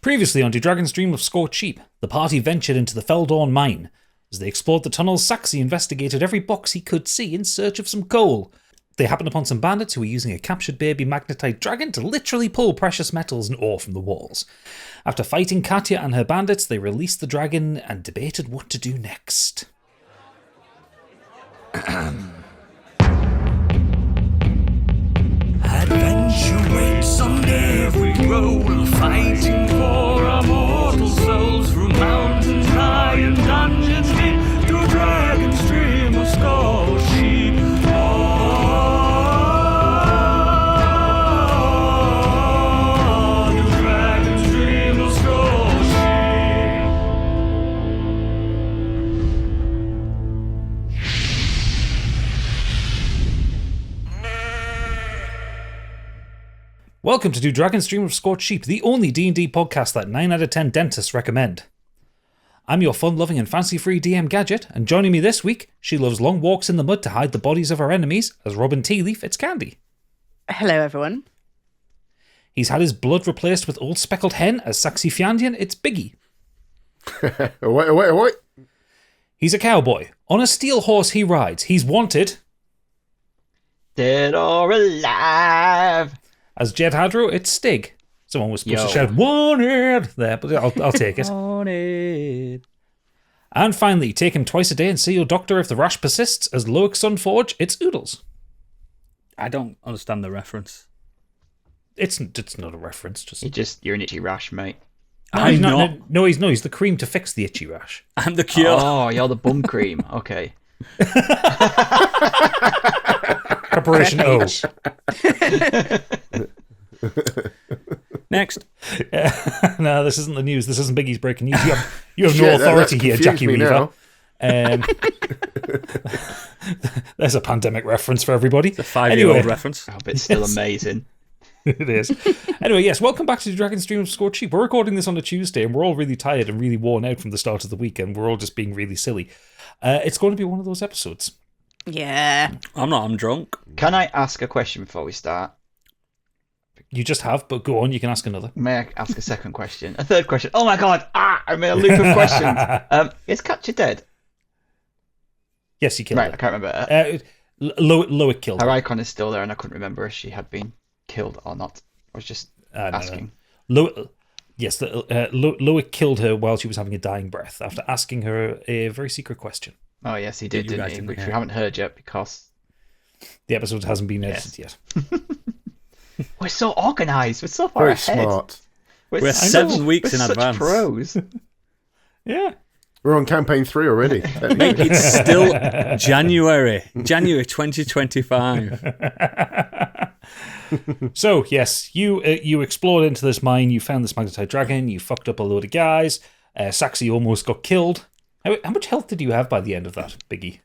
Previously on Dragon's Dream of Scorched Sheep, the party ventured into the Felldawn mine. As they explored the tunnels, Saxy investigated every box he could see in search of some coal. They happened upon some bandits who were using a captured baby magnetite dragon to literally pull precious metals and ore from the walls. After fighting Katya and her bandits, they released the dragon and debated what to do next. Adventure waits on every roll, fighting for our mortal souls through mountains high and dungeons deep, through Dragon's Dream of Scorched Sheep. To Dragon's Dream of Scorched Welcome to Dragon's Dream of Scorched Sheep, the only D&D podcast that 9 out of 10 dentists recommend. I'm your fun-loving and fancy-free DM Gadget, and joining me this week, she loves long walks in the mud to hide the bodies of her enemies, as Robin Tea Leaf, it's Candy. Hello, everyone. He's had his blood replaced with Old Speckled Hen, as Saxy Fiandian, it's Biggie. Wait. He's a cowboy. On a steel horse he rides. He's wanted. Dead or alive. As Jed Hadro, it's Stig. Someone was supposed to shout, wanted, there, but I'll take it. Wanted. And finally, take him twice a day and see your doctor if the rash persists, as Loic Sunforge, it's Oodles. I don't understand the reference. It's not a reference. You're an itchy rash, mate. He's not. No, he's the cream to fix the itchy rash. I'm the cure. Oh, you're the bum cream. Okay. Preparation O. Next. No, this isn't the news. This isn't Biggie's breaking news. You have no authority here, Jackie Weaver. There's a pandemic reference for everybody. It's a 5-year-old reference. I hope it's still amazing. It is. Anyway, yes, welcome back to the Dragon's Dream of Scorched Sheep. We're recording this on a Tuesday, and we're all really tired and really worn out from the start of the week, and we're all just being really silly. It's going to be one of those episodes. Yeah. I'm drunk. Can I ask a question before we start? You just have, but go on, you can ask another. May I ask a second question? A third question? Oh my god! I'm in a loop of questions. Is Katya dead? Yes, you killed Right, her. I can't remember. Loic killed Her her. icon is still there, and I couldn't remember if she had been killed or not. I was just asking. Loic killed her while she was having a dying breath after asking her a very secret question. Oh yes, he did, You didn't guys he? didn't Which hear. we haven't heard yet because The episode hasn't been edited yet. we're so organised. We're so far Very ahead. smart. We're 7 weeks we're in such advance. Pros. Yeah. We're on campaign 3 already. Mate, it's still January 2025. So, yes, you explored into this mine, you found this magnetite dragon, you fucked up a load of guys, Saxy almost got killed. How much health did you have by the end of that, Biggie?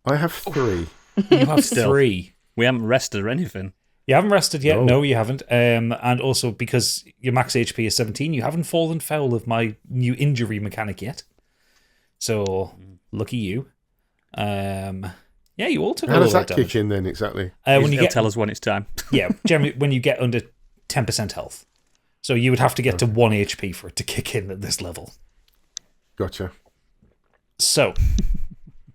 I have 3. You have Still. 3. We haven't rested or anything. You haven't rested yet? No. No, you haven't. And also, because your max HP is 17, you haven't fallen foul of my new injury mechanic yet. So, lucky you. Yeah, you all took a How little does that bit of damage. kick in then, exactly? When you He'll get tell us when it's time. Yeah, generally when you get under 10% health. So you would have to get to 1 HP for it to kick in at this level. Gotcha. So,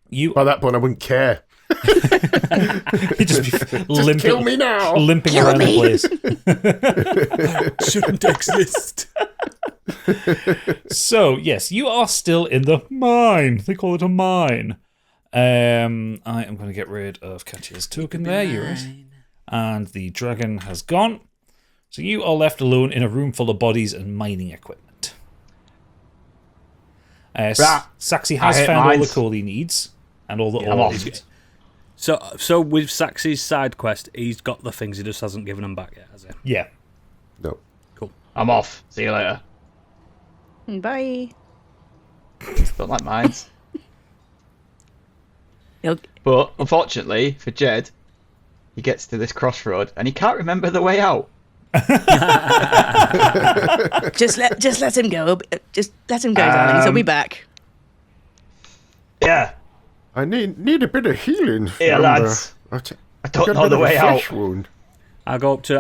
you By that point, I wouldn't care. you'd just be limping, Kill me now! limping Kill around me. the place. Shouldn't exist. So, yes, you are still in the mine. They call it a mine. I am going to get rid of Katya's token there. You're right. And the dragon has gone. So you are left alone in a room full of bodies and mining equipment. Saxy has I hate found all the mines. coal he needs and all the I'm ore off. he needs. So with Saxy's side quest, he's got the things, he just hasn't given them back yet, has he? Yeah. No. Cool. I'm off. See you later. Bye. Don't like mines. You'll- But unfortunately for Jed, he gets to this crossroad and he can't remember the way out. Just let him go. Just let him go, darling. He'll be back. Yeah. I need a bit of healing. Yeah, Remember, lads. I've I don't got a know bit the of a way flesh out. wound. I go up to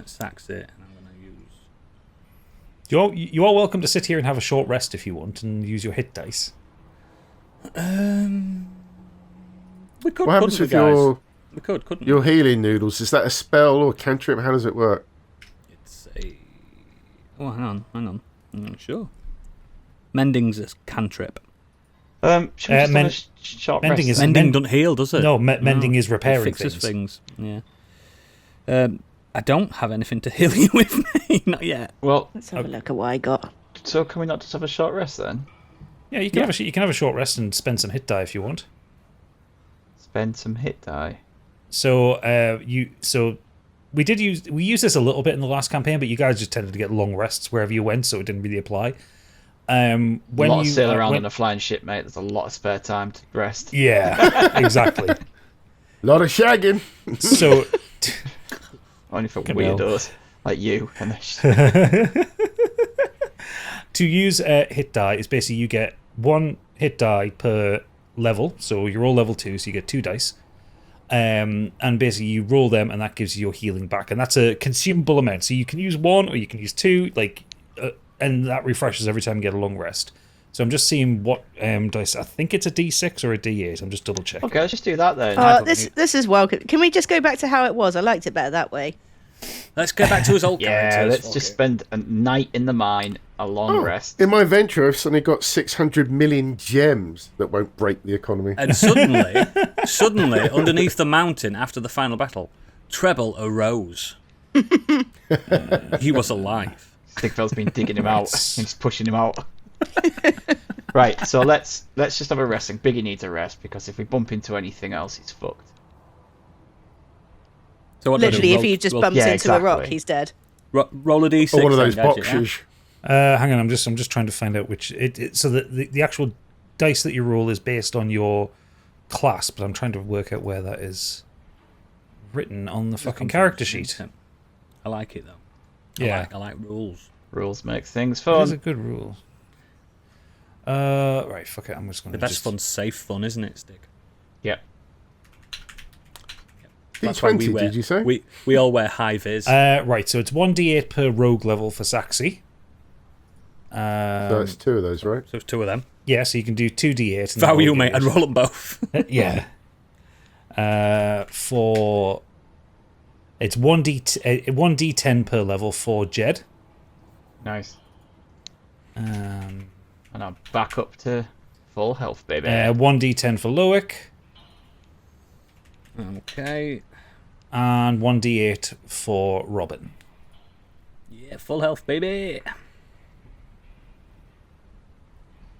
Saxy and You are welcome to sit here and have a short rest if you want, and use your hit dice. We could. What happens couldn't with we, guys? your We could, couldn't your we? healing noodles? Is that a spell or a cantrip? How does it work? It's a. Oh, hang on. I'm not sure. Mending's a cantrip. Should we just have a short mending rest? is- Mending men- doesn't heal, does it? No, mending is It repairing fixes things. things. Yeah. I don't have anything to heal you with me. Not yet. Well, Let's have a look at what I got. so can we not just have a short rest then? Yeah, you can have a short rest and spend some hit die if you want. Spend some hit die. So we used this a little bit in the last campaign, but you guys just tended to get long rests wherever you went, so it didn't really apply. When A lot of you sail around when- on a flying ship, mate. There's a lot of spare time to rest. yeah, exactly. A lot of shagging. So Only for Fucking hell. weirdos like you. And the to use hit die is basically you get 1 hit die per level, so you're all level 2, so you get 2 dice. And basically you roll them, and that gives you your healing back, and that's a consumable amount. So you can use 1 or you can use 2, and that refreshes every time you get a long rest. So I'm just seeing what dice. I think it's a D6 or a D8. I'm just double checking. Okay, let's just do that then. This is welcome. Can we just go back to how it was? I liked it better that way. Let's get back to his old Yeah, characters. let's Fuck just it. spend a night in the mine, a long rest. In my venture, I've suddenly got 600 million gems that won't break the economy. And suddenly, underneath the mountain after the final battle, Treble arose. He was alive. Stigfeld's been digging him out. He's pushing him out. Right, so let's just have a rest. And Biggie needs a rest because if we bump into anything else, he's fucked. So what do I do? Literally, if Roll- he just roll- bumps yeah, into a rock, exactly. he's dead. roll a d6. Or one of those then, guys, yeah? boxes. Hang on, I'm just trying to find out which so the actual dice that you roll is based on your class, but I'm trying to work out where that is written on the fucking character sheet. I like it though. Yeah, I like rules. Rules make things that is a fun. good rule. Right, fuck it. I'm just going The to best just fun's safe fun, isn't it, Stick? Yeah. That's why we D20, wear. did you say? We all wear high vis. right. So it's 1d8 per rogue level for Saxy. So that's 2 of those, right? so it's 2 of them. Yeah, so you can do 2d8. If I were you, mate, I'd roll them both. Yeah. For it's 1d10 per level for Jed. Nice. Um, And I'm back up to full health, baby. 1d10 for Loic, Okay. and 1d8 for Robin. Yeah, full health, baby.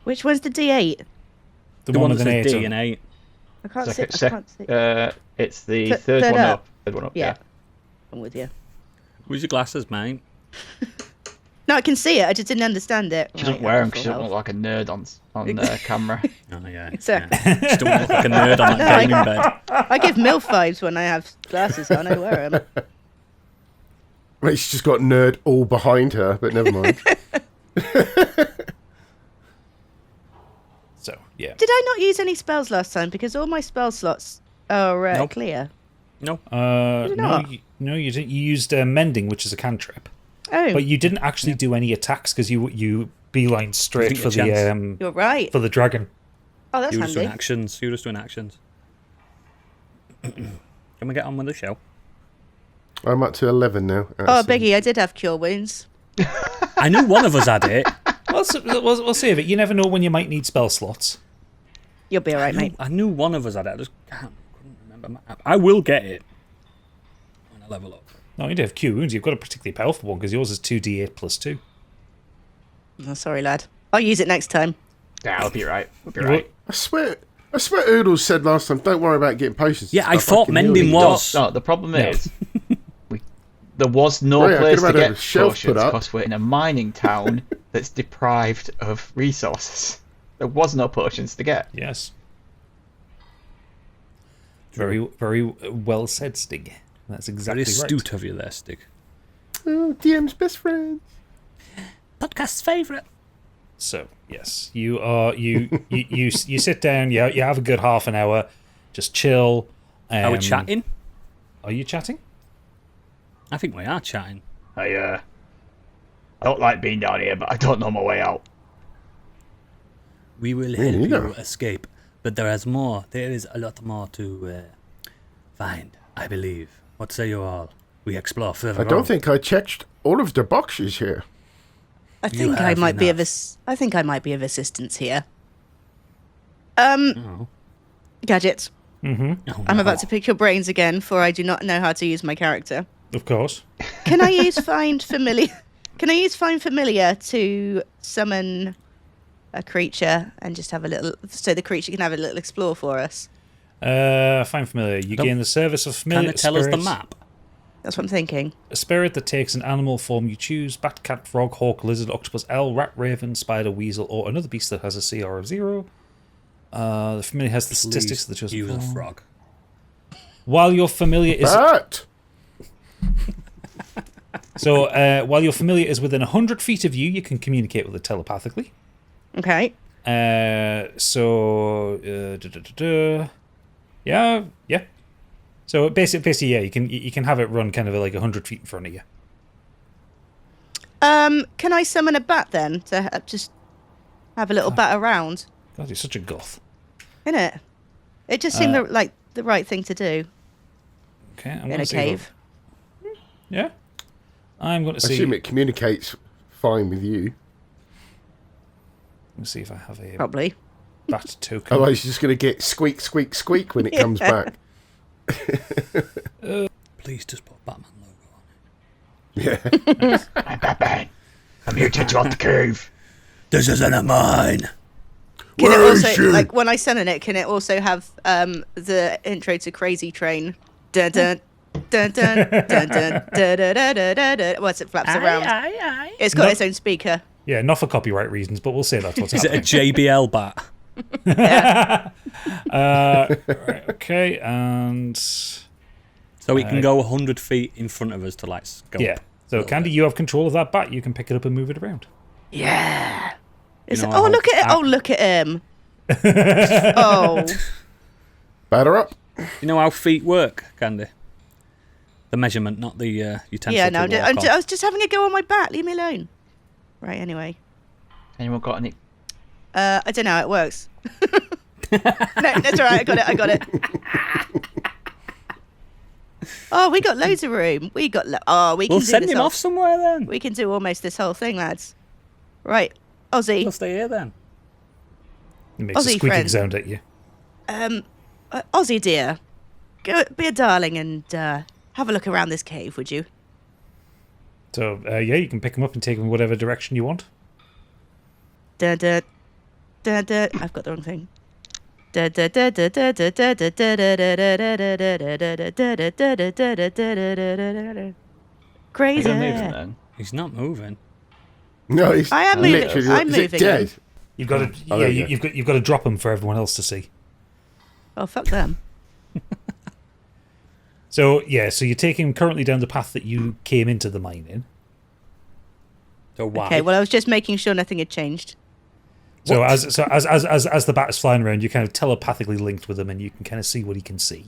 Which one's the D8? The, The one with that an says 8 D on and it. 8. I can't see. Second, I can't see. it's the Th- third third one up. up. Third one up, Yeah. yeah. I'm with you. Where's your glasses, mate? No, I can see it. I just didn't understand it. She doesn't wear them because she doesn't look like a nerd on camera. Oh yeah. Exactly. Yeah. Just don't look like a nerd on that gaming bed. I give MILF vibes when I have glasses on. I wear them. Mate, she's just got nerd all behind her, but never mind. So, yeah. Did I not use any spells last time? Because all my spell slots are Nope. clear. No. Did it not? No, you didn't. You used Mending, which is a cantrip. Oh, But you didn't actually do any attacks because you beeline straight Didn't for get a the you're right. for the dragon. Oh, that's You were just handy. doing actions. You were just doing actions. Can we get on with the show? I'm up to 11 now. Oh, Biggie, I did have cure wounds. I knew one of us had it. We'll save it. You never know when you might need spell slots. You'll be all right, mate. I knew one of us had it. I just couldn't remember. I will get it when I level up. No, you do have Q wounds. You've got a particularly powerful one because yours is 2d8 plus 2. Oh, sorry, lad. I'll use it next time. Yeah, I'll be right. I'll be right. I swear Oodles said last time, don't worry about getting potions. Yeah, I Stuff thought can heal mending you. was. No, the problem is, there was no Right, I place could have to had a get shelf potions put up. because we're in a mining town that's deprived of resources. There was no potions to get. Yes. Very, very well said, Stig. That's exactly Very right. astute of you there, Stig. Oh, DM's best friend. Podcast's favourite. So yes, you are you sit down. You have a good half an hour, just chill. Are we chatting? Are you chatting? I think we are chatting. I I don't like being down here, but I don't know my way out. We will help you escape, but there is more. There is a lot more to find, I believe. What say you all? We explore further. I don't think I checked all of the boxes here. I think I might be of assistance here. Gadgets. Mm-hmm. I'm about to pick your brains again, for I do not know how to use my character. Of course. Can I use Find Familiar? Can I use Find Familiar to summon a creature and just have a little, so the creature can have a little explore for us? Find Familiar. You gain the service of familiar. Can it tell us the map? That's what I'm thinking. A spirit that takes an animal form you choose: bat, cat, frog, hawk, lizard, octopus, owl, rat, raven, spider, weasel, or another beast that has a CR of 0. The familiar has the statistics of the chosen Use a form. frog. While your familiar is Bat! while your familiar is within 100 feet of you, you can communicate with it telepathically. Okay. Yeah. So basically, yeah, you can have it run kind of like 100 feet in front of you. Can I summon a bat then to just have a little bat around? God, you're such a goth. Innit? It just seemed like the right thing to do Okay, I'm in gonna a see cave. Yeah, I'm going to I see. assume it communicates fine with you. Let me see if I have a Probably. bat token. Otherwise, you're just going to get squeak, squeak, squeak when it comes back. Please just put Batman logo on it. Yeah. I'm Batman. I'm here to interrupt the cave. This isn't a mine. Can it Where is also, she? like, when I summon it, can it also have the intro to Crazy Train? Dun dun dun dun dun dun dun dun dun dun dun. Once it flaps around, it's got No. its own speaker. Yeah, not for copyright reasons, but we'll say that's what's Is it a happening. JBL bat? Right, okay, and So it can go 100 feet in front of us to like scope. yeah. So Candy, you have control of that bat. You can pick it up and move it around. Yeah. It's, know, I oh, hope- look at it. Oh, look at him. Oh. Batter up. You know how feet work, Candy? The measurement, not the utensil. Yeah, no, to walk on. I was just having a go on my bat. Leave me alone. Right, anyway. Anyone got any? I don't know how it works. No, that's all right. I got it. Oh, we got loads of room. We got. We We'll can do send this him off somewhere then. We can do almost this whole thing, lads. Right, Ozzy. We'll stay here then. It makes a Aussie squeaking friend. sound at you. Ozzy dear, go be a darling and have a look around this cave, would you? So yeah, you can pick them up and take them whatever direction you want. Dun, dun, dun, dun. I've got the wrong thing. Dun, dun, dun, dun, dun, dun, dun, dun, dun, dun, dun, dun, dun. Crazy. Are you moving then? He's not moving. No, he's I am moving. literally. I'm is it moving dead? him. You've got to, Oh, yeah, there you you've got to drop them for everyone else to see. Oh, fuck them. So yeah, so you're taking currently down the path that you came into the mine in. So why? Okay, well, I was just making sure nothing had changed. So as the bat is flying around, you're kind of telepathically linked with him, and you can kind of see what he can see.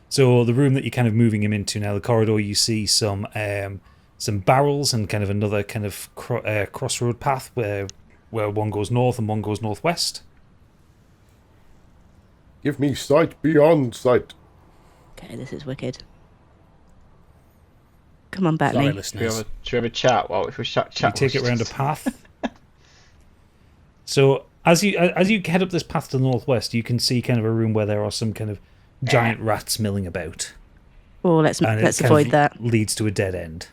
So the room that you're kind of moving him into now, the corridor, you see some barrels and kind of another kind of crossroad path where one goes north and one goes northwest. Give me sight beyond sight. Okay, this is wicked. Come on, Sorry, Batman. Should we listeners. have a chat? Well, if we chat, You take it around a path. So as you head up this path to the northwest, you can see kind of a room where there are some kind of giant rats milling about. Oh, let's And it kind avoid of that. leads to a dead end.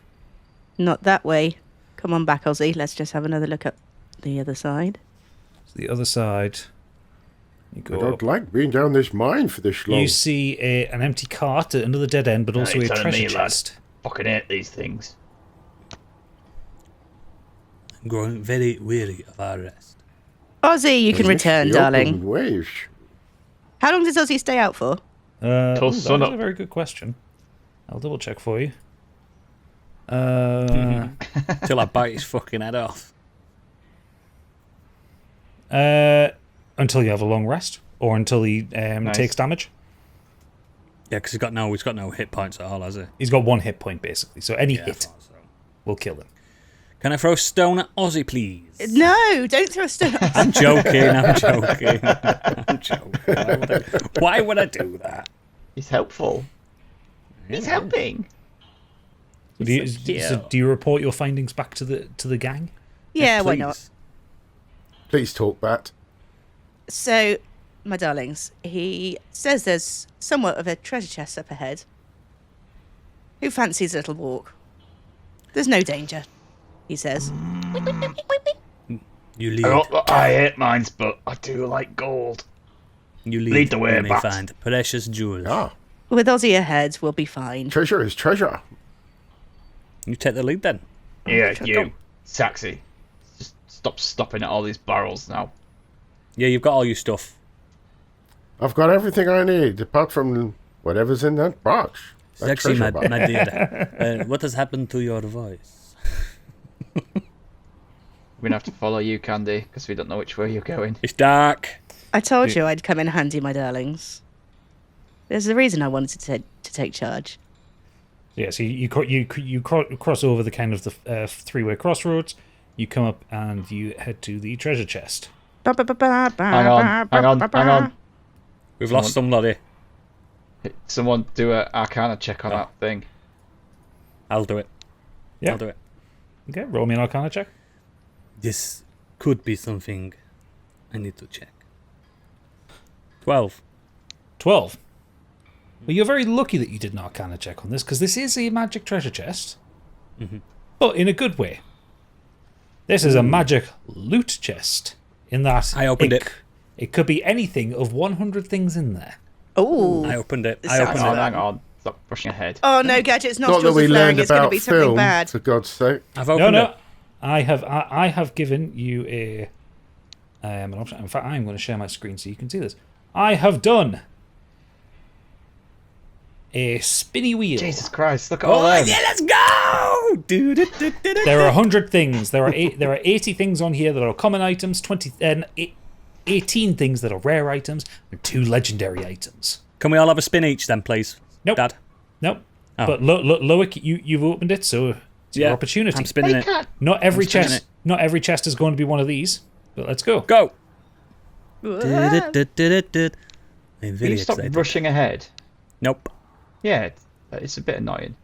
Not that way. Come on back, Ozzy. Let's just have another look at the other side. So the other side, you I go don't up. like being down this mine for this long. You see an empty cart at another dead end, but also you're a telling treasure me, lad. chest. Fucking hate these things. I'm growing very weary of our rest. Ozzy, you can return, The open darling. wish. How long does Ozzy stay out for? Till Ooh, sun that's up. a very good question. I'll double check for you. Till I bite his fucking head off. Until you have a long rest, or until he takes damage. Yeah, because he's got no hit points at all, has he? He's got one hit point basically, so any Yeah, I hit thought so. will kill him. Can I throw a stone at Ozzy, please? No, don't throw a stone. I'm joking. I'm joking. I'm joking. Why would I do that? He's helpful. He's helping. Do you report your findings back to the gang? Yeah, why Please. not? Please talk, Bat. So, my darlings, he says there's somewhat of a treasure chest up ahead. Who fancies a little walk? There's no danger, he says. You lead. I hate mines, but I do like gold. You lead the way, You may Bat. find precious jewels. Ah, With Ozzy ahead, we'll be fine. treasure is treasure. You take the lead then. Yeah, Go. you, Saxy. Just stop stopping at all these barrels now. Yeah, you've got all your stuff. I've got everything I need, apart from whatever's in that box. That Sexy, treasure my box. dear. What has happened to your voice? We're gonna have to follow you, Candy, because we don't know which way you're going. It's dark. I told you I'd come in handy, my darlings. There's a reason I wanted to take charge. Yeah, so you cross over the kind of the three-way crossroads. You come up and you head to the treasure chest. Hang on. We've lost somebody. Someone do a Arcana check on that thing. I'll do it. Yeah. I'll do it. Okay, roll me an Arcana check. This could be something I need to check. 12. 12. Well, you're very lucky that you did an Arcana check on this, because this is a magic treasure chest. But in a good way. This is a magic loot chest, in that I opened it. It could be anything of 100 things in there. Oh. I opened it. This I sounds opened Hang it. on, hang on. Stop brushing ahead. Oh no, Gadget's Not that nostrils we are flaring. learned It's going to about be something film, bad. for God's sake. I've opened No. it. I have given you an option. In fact, I'm going to share my screen so you can see this. I have done a spinny wheel. Jesus Christ, look at all Oh, them. yeah, let's go! Do-do-do-do-do-do. There are 100 things. There are 80 things on here that are common items, 18 things that are rare items, and 2 legendary items. Can we all have a spin each then, please? Nope. Dad? Nope. Oh. But Loic, you've opened it, so it's your opportunity. I'm spinning it. Not every I'm spinning chest. it. Not every chest is going to be one of these. But let's go. Go! Whoa. Du-du-du-du-du-du. I'm Can very you stop excited. rushing ahead? Nope. Yeah, it's a bit annoying.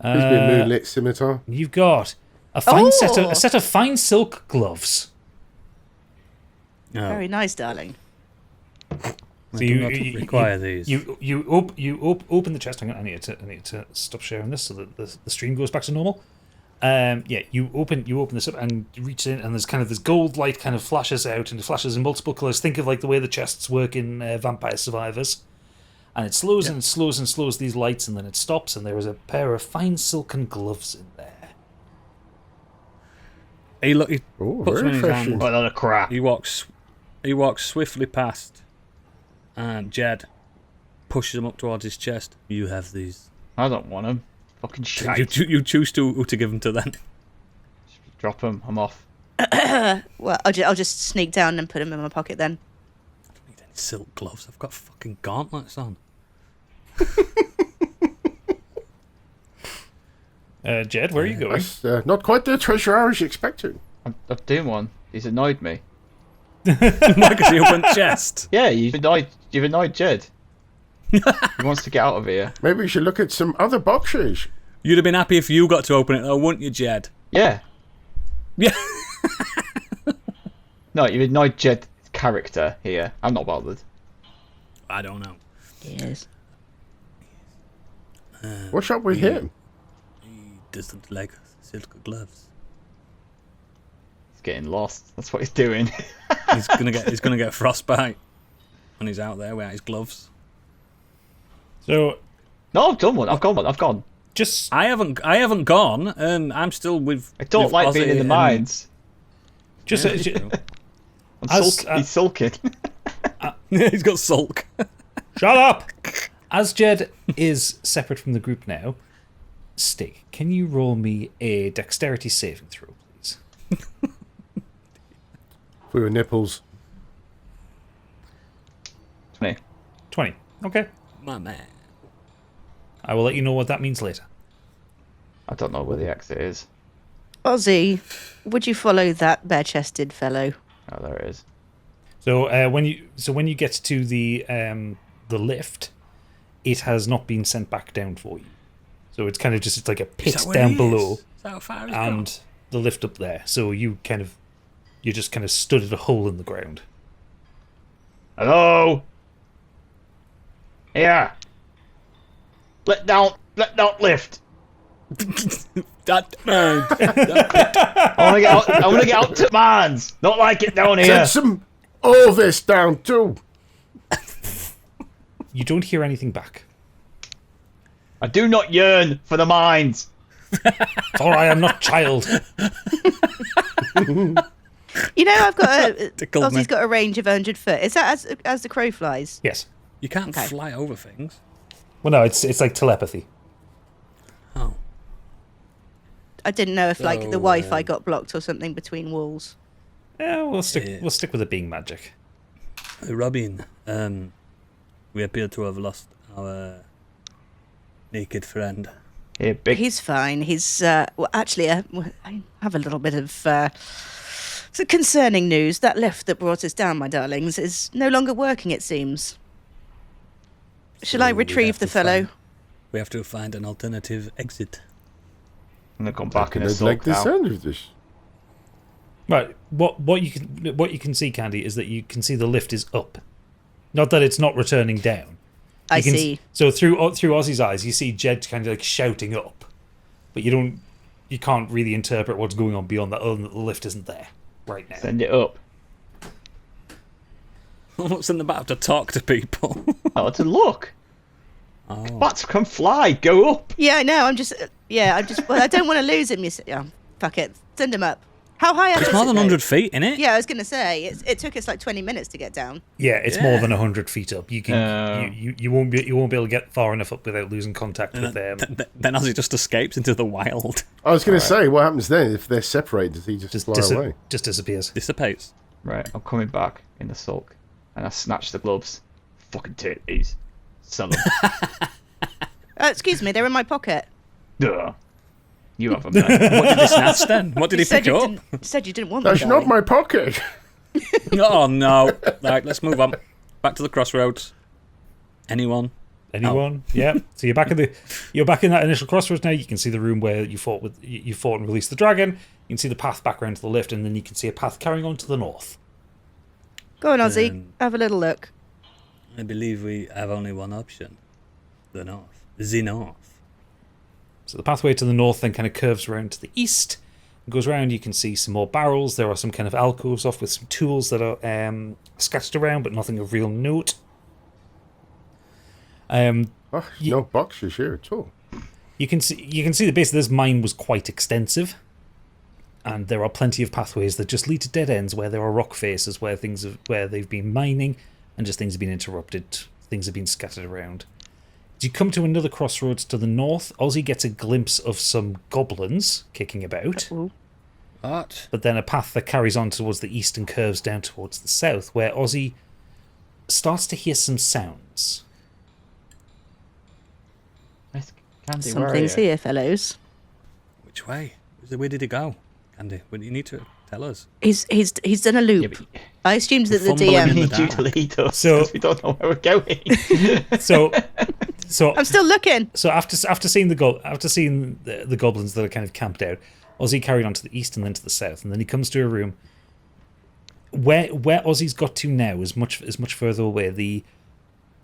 Who's been moonlit scimitar? You've got a fine Oh. set of fine silk gloves. No. Very nice, darling. I do not require these. You open the chest. Hang on, I need to stop sharing this so that the stream goes back to normal. You open this up and you reach in, and there's kind of this gold light kind of flashes out, and it flashes in multiple colors. Think of like the way the chests work in Vampire Survivors, and it slows and slows and slows these lights, and then it stops, and there is a pair of fine silken gloves in there. He Oh, puts very them in his refreshing. hand. What a lot of crap. He walks swiftly past, and Jed pushes him up towards his chest. You have these. I don't want them. Fucking shite. You choose who to give them to then. Drop them. I'm off. Well, I'll just sneak down and put them in my pocket then. I don't need any silk gloves. I've got fucking gauntlets on. Jed, where are you going? That's not quite the treasure I was expecting. I'm doing one. He's annoyed me. Because he opened chest. Yeah, you've annoyed Jed. He wants to get out of here. Maybe we should look at some other boxes. You'd have been happy if you got to open it though, wouldn't you, Jed? Yeah. Yeah. No, you've annoyed Jed's character here. I'm not bothered. I don't know. Yes. What's up with him? He doesn't like silk gloves. He's getting lost. That's what he's doing. He's gonna get frostbite when he's out there without his gloves. So No, I've done one. I've gone. just I haven't gone. I'm still with. I don't with like Ozzy being in the and- mines. just As- He's sulking. He's got sulk. shut up. As Jed is separate from the group now, Stig, can you roll me a dexterity saving throw, please? For your nipples. 20. 20. Okay. My man. I will let you know what that means later. I don't know where the exit is. Ozzy, would you follow that bare-chested fellow? Oh, there it is. So when you get to the lift, it has not been sent back down for you. So it's kind of just like a pit down below, Is that how far it's and gone? the lift up there. So you just kind of stood at a hole in the ground. Hello? Here. Let down lift. That, I want to get out to mines. Not like it down here. Send some Ovis down too. You don't hear anything back. I do not yearn for the mines. For I am not child. You know, I've got Tickled me. Ozzy's got a range of 100 foot. Is that as the crow flies? Yes. you can't Okay. fly over things. Well, no, it's like telepathy. Oh. I didn't know if like the So, Wi-Fi got blocked or something between walls. Yeah, we'll stick with it being magic. Robin, we appear to have lost our naked friend. Here, big. He's fine. He's well, actually, I have a little bit of some concerning news. That lift that brought us down, my darlings, is no longer working. It seems. Shall I So we retrieve have the to fellow? find- We have to find an alternative exit. I'm gonna come back in a I'd like sulk the now. sound of this. Right. What you can see, Candy, is that you can see the lift is up. Not that it's not returning down. I You can see. So through Ozzy's eyes, you see Jed kind of like shouting up, but you can't really interpret what's going on beyond that, other than that the lift isn't there right now. Send it up. What's in the back to talk to people? Oh, to look. Oh. Bats can fly. Go up. Yeah, I know. I'm just. Well, I don't want to lose him. You see. Yeah, fuck it. Send him up. How high up? It's is more it, than though? 100 feet, innit? Yeah, I was gonna say it took us like 20 minutes to get down. Yeah, it's Yeah. more than 100 feet up. You can you won't be able to get far enough up without losing contact with them. Then Ozzy just escapes into the wild. I was going to say, what happens then if they're separated? Does he just fly away? Just disappears. Dissipates. Right, I'm coming back in the sulk, and I snatch the gloves. Fucking take these. Sell them. Excuse me, they're in my pocket. Duh. You have them then. What did he snatch then? What did he pick you up? said you didn't want them. That's not darling. my pocket. Oh no. Right, let's move on. Back to the crossroads. Anyone? Anyone? Yeah. So you're back in that initial crossroads now. You can see the room where you fought and released the dragon. You can see the path back around to the lift, and then you can see a path carrying on to the north. Go on, Ozzy. Have a little look. I believe we have only one option. The north. The north. So the pathway to the north then kind of curves around to the east. It goes around, you can see some more barrels. There are some kind of alcoves off with some tools that are scattered around, but nothing of real note. Oh, no boxes here at all. You can see that basically this mine was quite extensive, and there are plenty of pathways that just lead to dead ends where there are rock faces where they've been mining, and just things have been interrupted, things have been scattered around. As you come to another crossroads to the north, Ozzy gets a glimpse of some goblins kicking about, What? but then a path that carries on towards the east and curves down towards the south, where Ozzy starts to hear some sounds. Nice Candy, where are Something's you? here, fellows. Which way? Where did he go? Andy, what do you need to tell us? He's done a loop. Yeah, but I assumed that the fumbling in we DM. the need you dark. to lead us, So- 'cause we don't know where we're going. So I'm still looking. So after seeing the goblins that are kind of camped out, Ozzy carried on to the east and then to the south, and then he comes to a room where Ozzy's got to now is much further away. The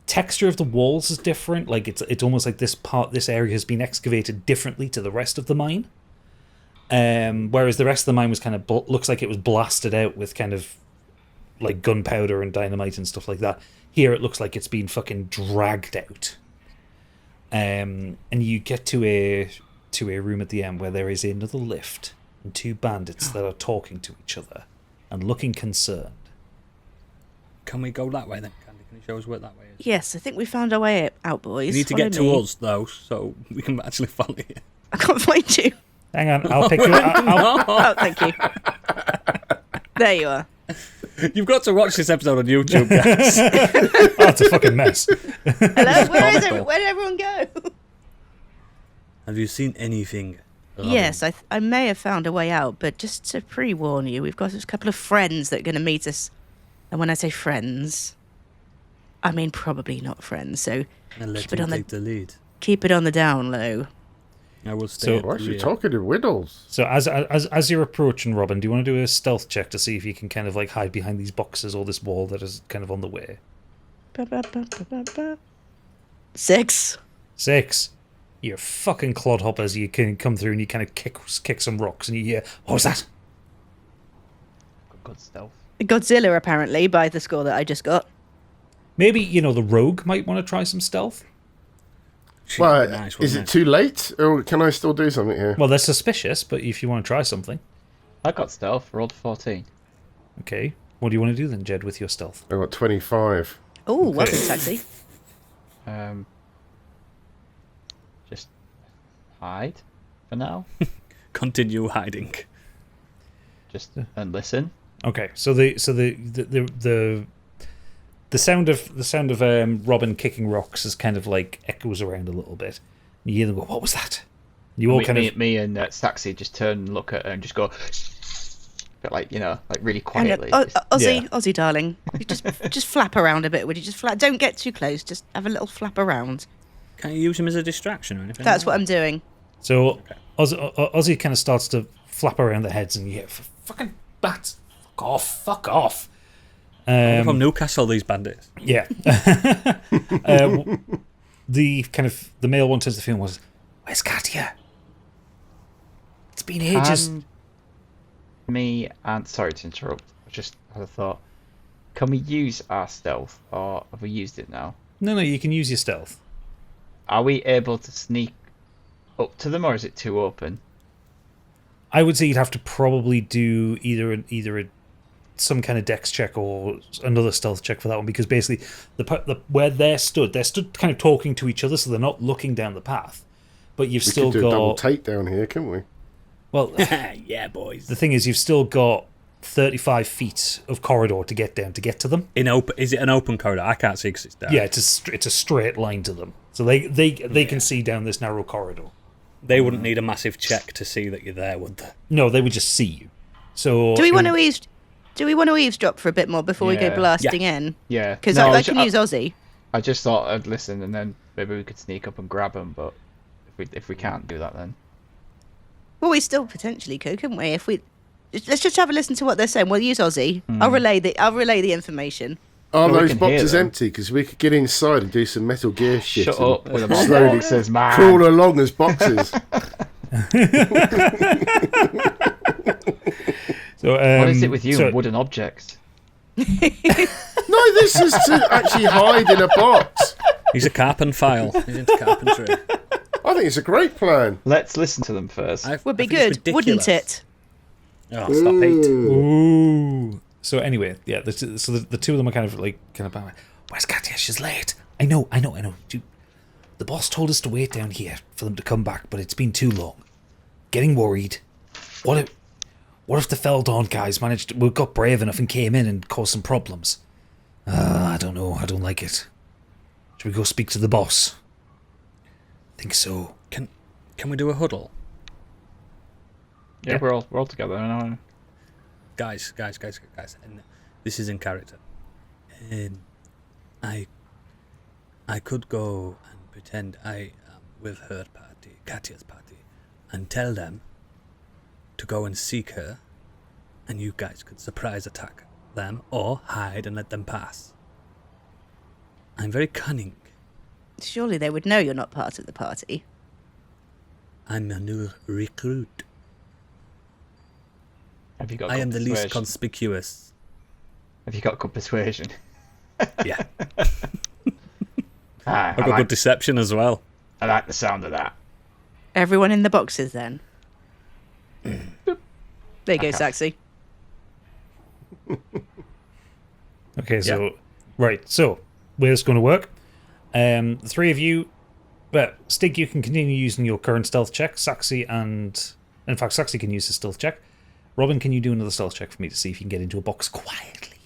texture of the walls is different. Like it's almost like this area has been excavated differently to the rest of the mine. Whereas the rest of the mine was kind of looks like it was blasted out with kind of like gunpowder and dynamite and stuff like that. Here it looks like it's been fucking dragged out. And you get to a room at the end where there is another lift and two bandits that are talking to each other and looking concerned. Can we go that way then, Candy? Can you show us where that way is? Yes, I think we found our way out, boys. You need to Follow get to me. us, though, so we can actually follow you. I can't find you. Hang on, I'll pick you up. Oh, thank you. There you are. You've got to watch this episode on YouTube, guys. Oh, it's a fucking mess. Hello, where is comical. it? Where did everyone go? Have you seen anything Yes, I may have found a way out, but just to pre-warn you, we've got a couple of friends that are going to meet us. And when I say friends, I mean probably not friends. So And let keep it him on take the lead. keep it on the down low. I will stay. Why is she talking in riddles? So as you're approaching, Robin, do you want to do a stealth check to see if you can kind of like hide behind these boxes or this wall that is kind of on the way? 6. 6. You fucking clodhoppers, you can come through and you kind of kick some rocks and you hear, what was that? Good stealth. Godzilla, apparently, by the score that I just got. Maybe, the rogue might want to try some stealth. Well, Nice, is wasn't it too late, or can I still do something here? Well, they're suspicious, but if you want to try something. I got stealth. Rolled 14. Okay. What do you want to do then, Jed, with your stealth? I got 25. Oh, welcome, Taxi. Just hide for now. Continue hiding. Just and listen. Okay, so the sound of Robin kicking rocks is kind of like echoes around a little bit. You hear them go, "What was that?" You all Me and Saxy just turn and look at her and just go, but like really Hang on, quietly. Aussie, darling, you just flap around a bit. Would you just flap? Don't get too close. Just have a little flap around. Can you use him as a distraction or anything? That's what I'm doing. So Ozzy kind of starts to flap around their heads, and you hear, "Fucking bats! Fuck off!" From Newcastle, these bandits. Yeah. The male one turns to the film was, "Where's Katya? It's been ages." Me and sorry to interrupt. I just had a thought. Can we use our stealth, or have we used it now? No, you can use your stealth. Are we able to sneak up to them, or is it too open? I would say you'd have to probably do either some kind of dex check or another stealth check for that one, because basically where they're stood kind of talking to each other, so they're not looking down the path. But you've still could do got a double take down here, couldn't we? well, Yeah, boys. the thing is, you've still got 35 feet of corridor to get down to get to them. Is it an open corridor? I can't see because it's dark. Yeah, it's a straight line to them, so they can see down this narrow corridor. They wouldn't need a massive check to see that you're there, would they? No, they would just see you. So Do we want to eavesdrop for a bit more before we go Yeah. blasting in? Yeah. Because No, I can use Aussie. I just thought I'd listen, and then maybe we could sneak up and grab them. But if we can't do that, then Well, we still potentially could, couldn't we? If we let's just have a listen to what they're saying. We'll use Aussie. I'll relay the information. Are Well, we those can hear boxes them. empty? Because we could get inside and do some Metal Gear shit. shut and up with them slowly boxes, man. crawl along as boxes. So, What is it with you so- and wooden objects? No, this is to actually hide in a box. He's a carpenphile. He's into carpentry. I think it's a great plan. Let's listen to them first. Would be I think it's good, wouldn't ridiculous. it? Oh, stop it. Ooh. So anyway, yeah. The two of them are kind of bang. Where's Katya? She's late. I know. The boss told us to wait down here for them to come back, but it's been too long. Getting worried. What if the Felldawn guys got brave enough and came in and caused some problems? I don't know. I don't like it. Should we go speak to the boss? I think so. Can we do a huddle? Yeah, we're all together. I know. Guys, and this is in character. I could go and pretend I am with her party, Katya's party, and tell them to go and seek her, and you guys could surprise attack them or hide and let them pass. I'm very cunning. Surely they would know you're not part of the party. I'm a new recruit. Have you got? I good am the least persuasion? conspicuous. Have you got good persuasion? Yeah. Ah, I've got good deception as well. I like the sound of that. Everyone in the boxes, then. There you go, Saxy. Okay, so right, so where's it's going to work? The three of you, Stig, you can continue using your current stealth check. Saxy can use his stealth check. Robin, can you do another stealth check for me to see if you can get into a box quietly?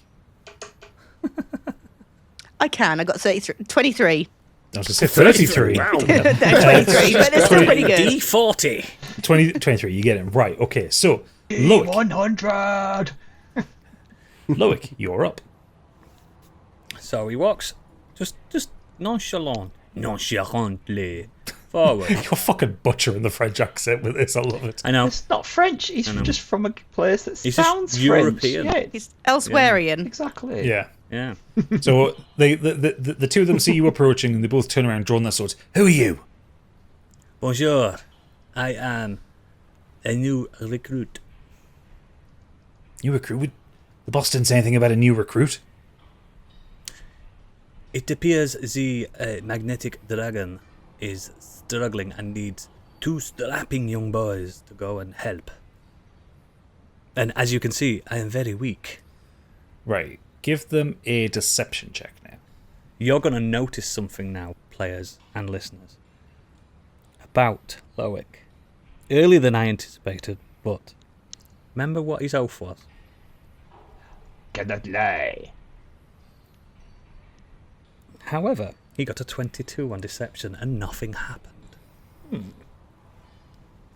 I can. I got 23. I was going to say 33. Wow. They're 23, but they're still pretty good. D40. 23, you get it. Right, okay. So, Loic, 100. Loic, you're up. So he walks just nonchalantly forward. You're fucking butchering the French accent with this. I love it. I know. It's not French. He's just from a place that He's just sounds European. French. Yeah, He's elsewhereian. exactly. Yeah. Yeah. So the two of them see you approaching, and they both turn around, drawing their swords. Who are you? Bonjour. I am a new recruit. New recruit? The boss didn't say anything about a new recruit. It appears the magnetic dragon is struggling and needs 2 strapping young boys to go and help. And as you can see, I am very weak. Right. Give them a deception check now. You're going to notice something now, players and listeners, about Loic. Earlier than I anticipated, but remember what his oath was? Cannot lie. However, he got a 22 on deception and nothing happened.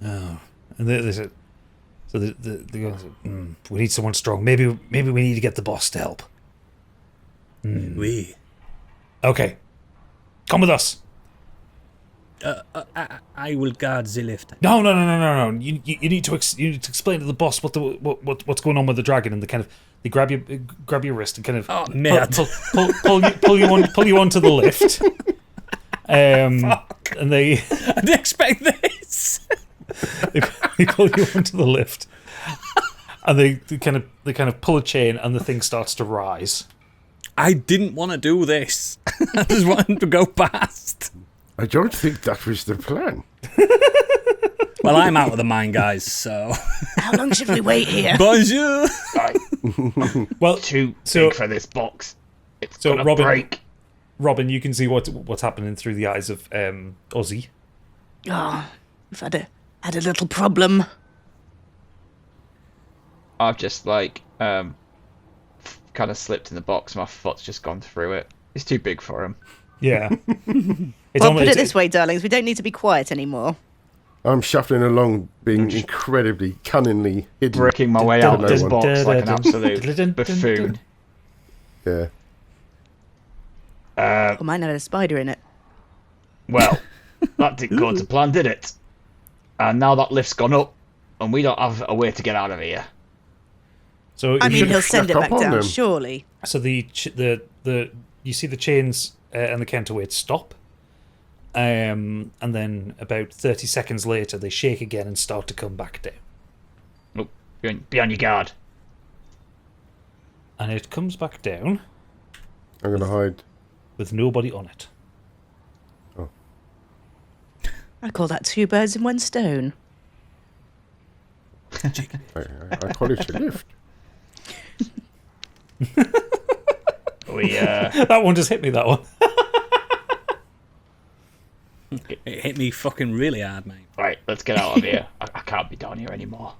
Oh. And they said, so the guy said, we need someone strong. Maybe we need to get the boss to help. We. Okay. Come with us. I will guard the lift. No. You need to explain to the boss what's going on with the dragon, and they grab your wrist and kind of pull you onto the lift. And they I didn't expect this. they pull you onto the lift, and they kind of pull a chain, and the thing starts to rise. I didn't want to do this. I just wanted to go past. I don't think that was the plan. Well, I'm out of the mine, guys, so... How long should we wait here? Bonjour! Right. Well, Too big for this box. It's so gonna break. Robin, you can see what's happening through the eyes of Ozzy. Oh, we've had a little problem. I've just kind of slipped in the box. My foot's just gone through it. It's too big for him. Yeah. Well, put it this way, darlings. We don't need to be quiet anymore. I'm shuffling along, being incredibly cunningly hidden. Breaking my way out of this one. box like an absolute buffoon. Yeah. I might have a spider in it. Well, that didn't go to plan, did it? And now that lift's gone up, and we don't have a way to get out of here. So I mean, he'll snuck send it up back on down, them. surely. So the you see the chains and the counterweights stop, and then about 30 seconds later they shake again and start to come back down. Look, be on your guard. And it comes back down I'm going to hide. with nobody on it. I call that 2 birds in 1 stone. I call it a lift. That one just hit me. That one. It hit me fucking really hard, mate. Right, let's get out of here. I can't be down here anymore.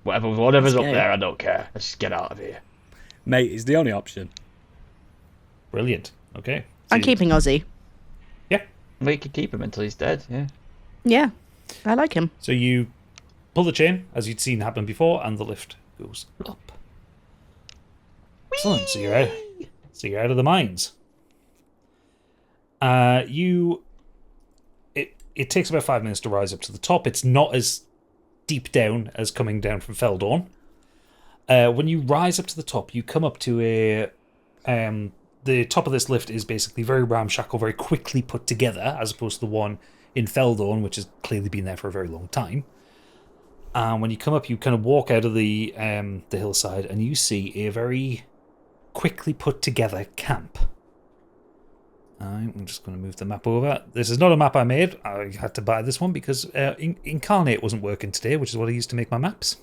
Whatever's up there, I don't care. Let's just get out of here. Mate, it's the only option. Brilliant. Okay. I'm keeping Ozzy. Yeah. We could keep him until he's dead. Yeah. Yeah, I like him. So you pull the chain, as you'd seen happen before, and the lift goes up. Excellent. So you're out of the mines. It takes about 5 minutes to rise up to the top. It's not as deep down as coming down from Felldawn. When you rise up to the top, you come up to the top of this lift is basically very ramshackle, very quickly put together, as opposed to the one in Felldawn, which has clearly been there for a very long time. And when you come up, you kind of walk out of the hillside, and you see a very quickly put together camp. I'm just going to move the map over. This is not a map I made. I had to buy this one because Incarnate wasn't working today, which is what I used to make my maps.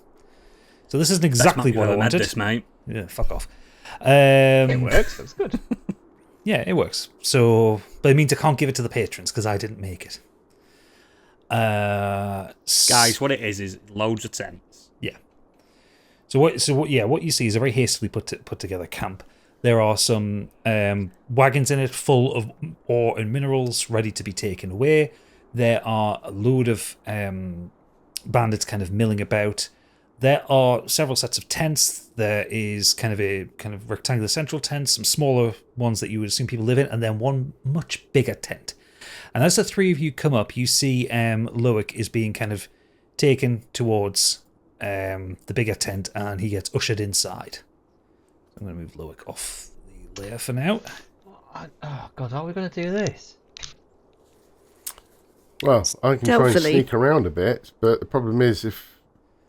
So this isn't exactly what I wanted. This, mate. Yeah, fuck off. It works. That's good. Yeah, it works. So, but it means I can't give it to the patrons because I didn't make it. Guys, what it is loads of tents. Yeah. So what you see is a very hastily put together camp. There are some wagons in it full of ore and minerals ready to be taken away. There are a load of bandits kind of milling about. There are several sets of tents. There is kind of rectangular central tent, some smaller ones that you would assume people live in, and then one much bigger tent. And as the three of you come up, you see Loic is being kind of taken towards the bigger tent, and he gets ushered inside. I'm going to move Loic off the layer for now. Oh God, how are we going to do this? Well, I can try and Stealthily. sneak around a bit, but the problem is if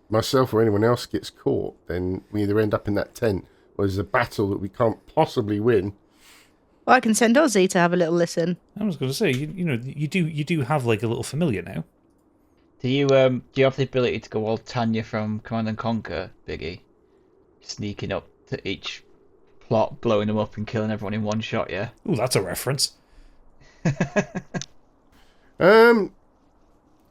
myself or anyone else gets caught, then we either end up in that tent or there's a battle that we can't possibly win. Well, I can send Ozzy to have a little listen. I was going to say, you do have like a little familiar now. Do you have the ability to go all Tanya from Command and Conquer, Biggie? Sneaking up to each plot, blowing them up and killing everyone in one shot, yeah? Ooh, that's a reference.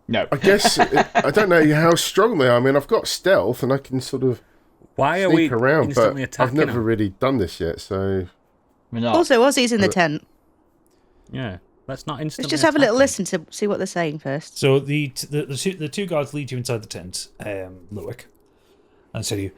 No. I guess I don't know how strong they are. I mean, I've got stealth and I can sort of Why are we sneak around, but instantly I've attacking never them? really done this yet. So We're not. Also, Ozzy's in the tent. Yeah, let's not instantly. Let's just have a little attack listen to see what they're saying first. So the two guards lead you inside the tent, Loic, and say to you,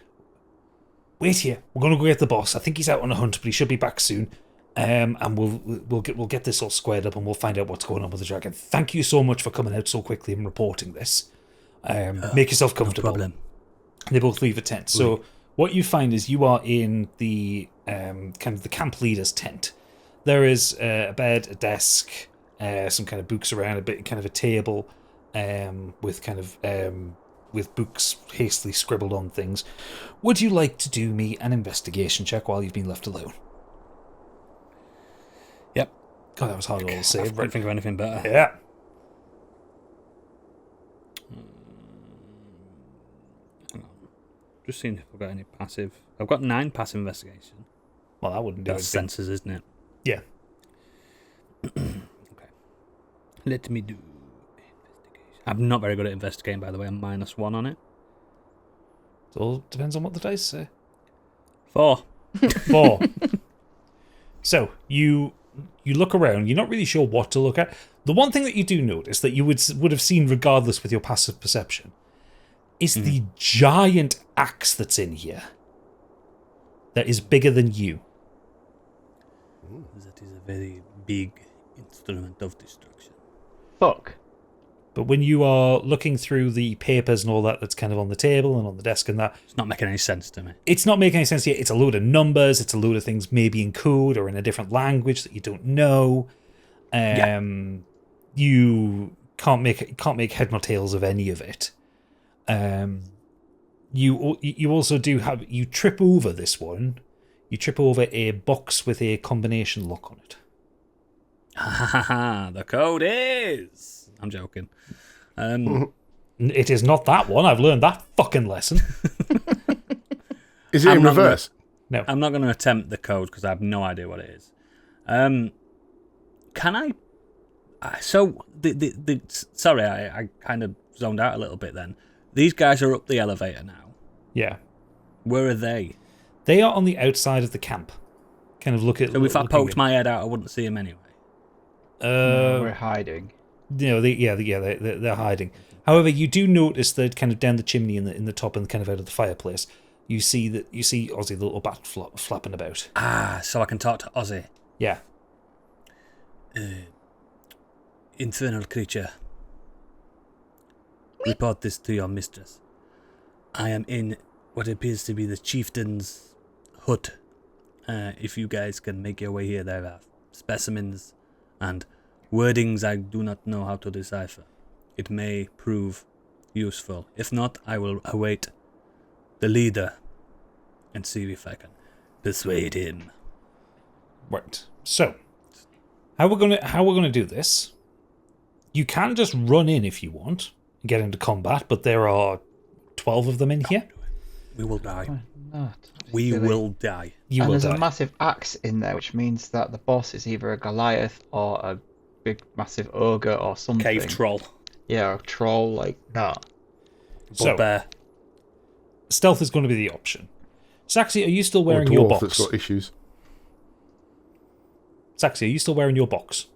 "Wait here. We're going to go get the boss. I think he's out on a hunt, but he should be back soon. And we'll get this all squared up, and we'll find out what's going on with the dragon. Thank you so much for coming out so quickly and reporting this. Make yourself comfortable." No problem. They both leave the tent. So what you find is you are in the kind of the camp leader's tent. There is a bed, a desk, some kind of books around, a bit kind of a table with kind of with books hastily scribbled on things. Would you like to do me an investigation check while you've been left alone? Yep. God, that was hard to say. I couldn't think of anything better. Yeah. Just seeing if I've got any passive. I've got 9 passive investigation. Well, that wouldn't do That's anything. senses, isn't it? Yeah. Okay. Let me do investigation. I'm not very good at investigating, by the way. I'm -1 on it. It all depends on what the dice say. 4. 4. So you look around. You're not really sure what to look at. The one thing that you do notice that you would have seen regardless with your passive perception is the giant axe that's in here. That is bigger than you. That is a very big instrument of destruction. Fuck. But when you are looking through the papers and all that that's kind of on the table and on the desk and that, It's not making any sense to me. it's not making any sense yet. It's a load of numbers. It's a load of things maybe in code or in a different language that you don't know. You can't make head nor tails of any of it. You also do have, you trip over this one. You trip over a box with a combination lock on it. Ha ha ha! The code is. I'm joking. It is not that one. I've learned that fucking lesson. is it I'm in not gonna- reverse? No. I'm not going to attempt the code because I have no idea what it is. Can I? So sorry, I kind of zoned out a little bit. Then these guys are up the elevator now. Yeah. Where are they? They are on the outside of the camp. Kind of look at. So if I looking poked at- my head out, I wouldn't see him anyway. We're hiding. They're hiding. However, you do notice that kind of down the chimney in the top and kind of out of the fireplace, you see Ozzy the little bat flapping about. Ah, so I can talk to Ozzy. Yeah. Infernal creature. Report this to your mistress. I am in what appears to be the chieftain's hut. If you guys can make your way here, there are specimens and wordings I do not know how to decipher. It may prove useful. If not, I will await the leader and see if I can persuade him. Right. So, how we're gonna do this? You can just run in if you want and get into combat, but there are 12 of them in here. We will die. Not. We Silly. will die. You And will there's die. a massive axe in there, which means that the boss is either a Goliath or a big, massive ogre or something. Cave troll. Yeah, or a troll like that. So, Bugbear. stealth is going to be the option. Saxy, are you still Or a wearing your dwarf box? that's got issues. Saxy, are you still wearing your box?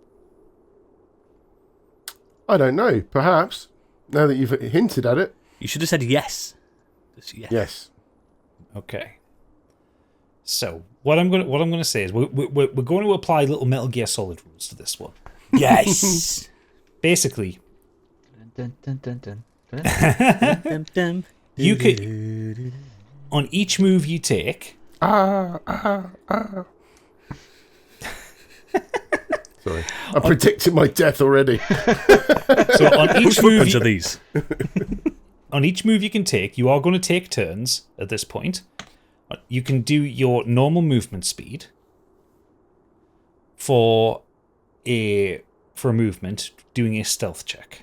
I don't know. Perhaps now that you've hinted at it. You should have said yes. Just yes. Yes. Okay. So what I'm gonna say is we're going to apply little Metal Gear Solid rules to this one. Yes. Basically, Dun, dun, dun, dun, dun. Dum, dum. you could on each move you take. Sorry. I'm predicting my death already. So on each Which move weapons are these? on each move you can take, you are going to take turns at this point. You can do your normal movement speed for a movement, doing a stealth check.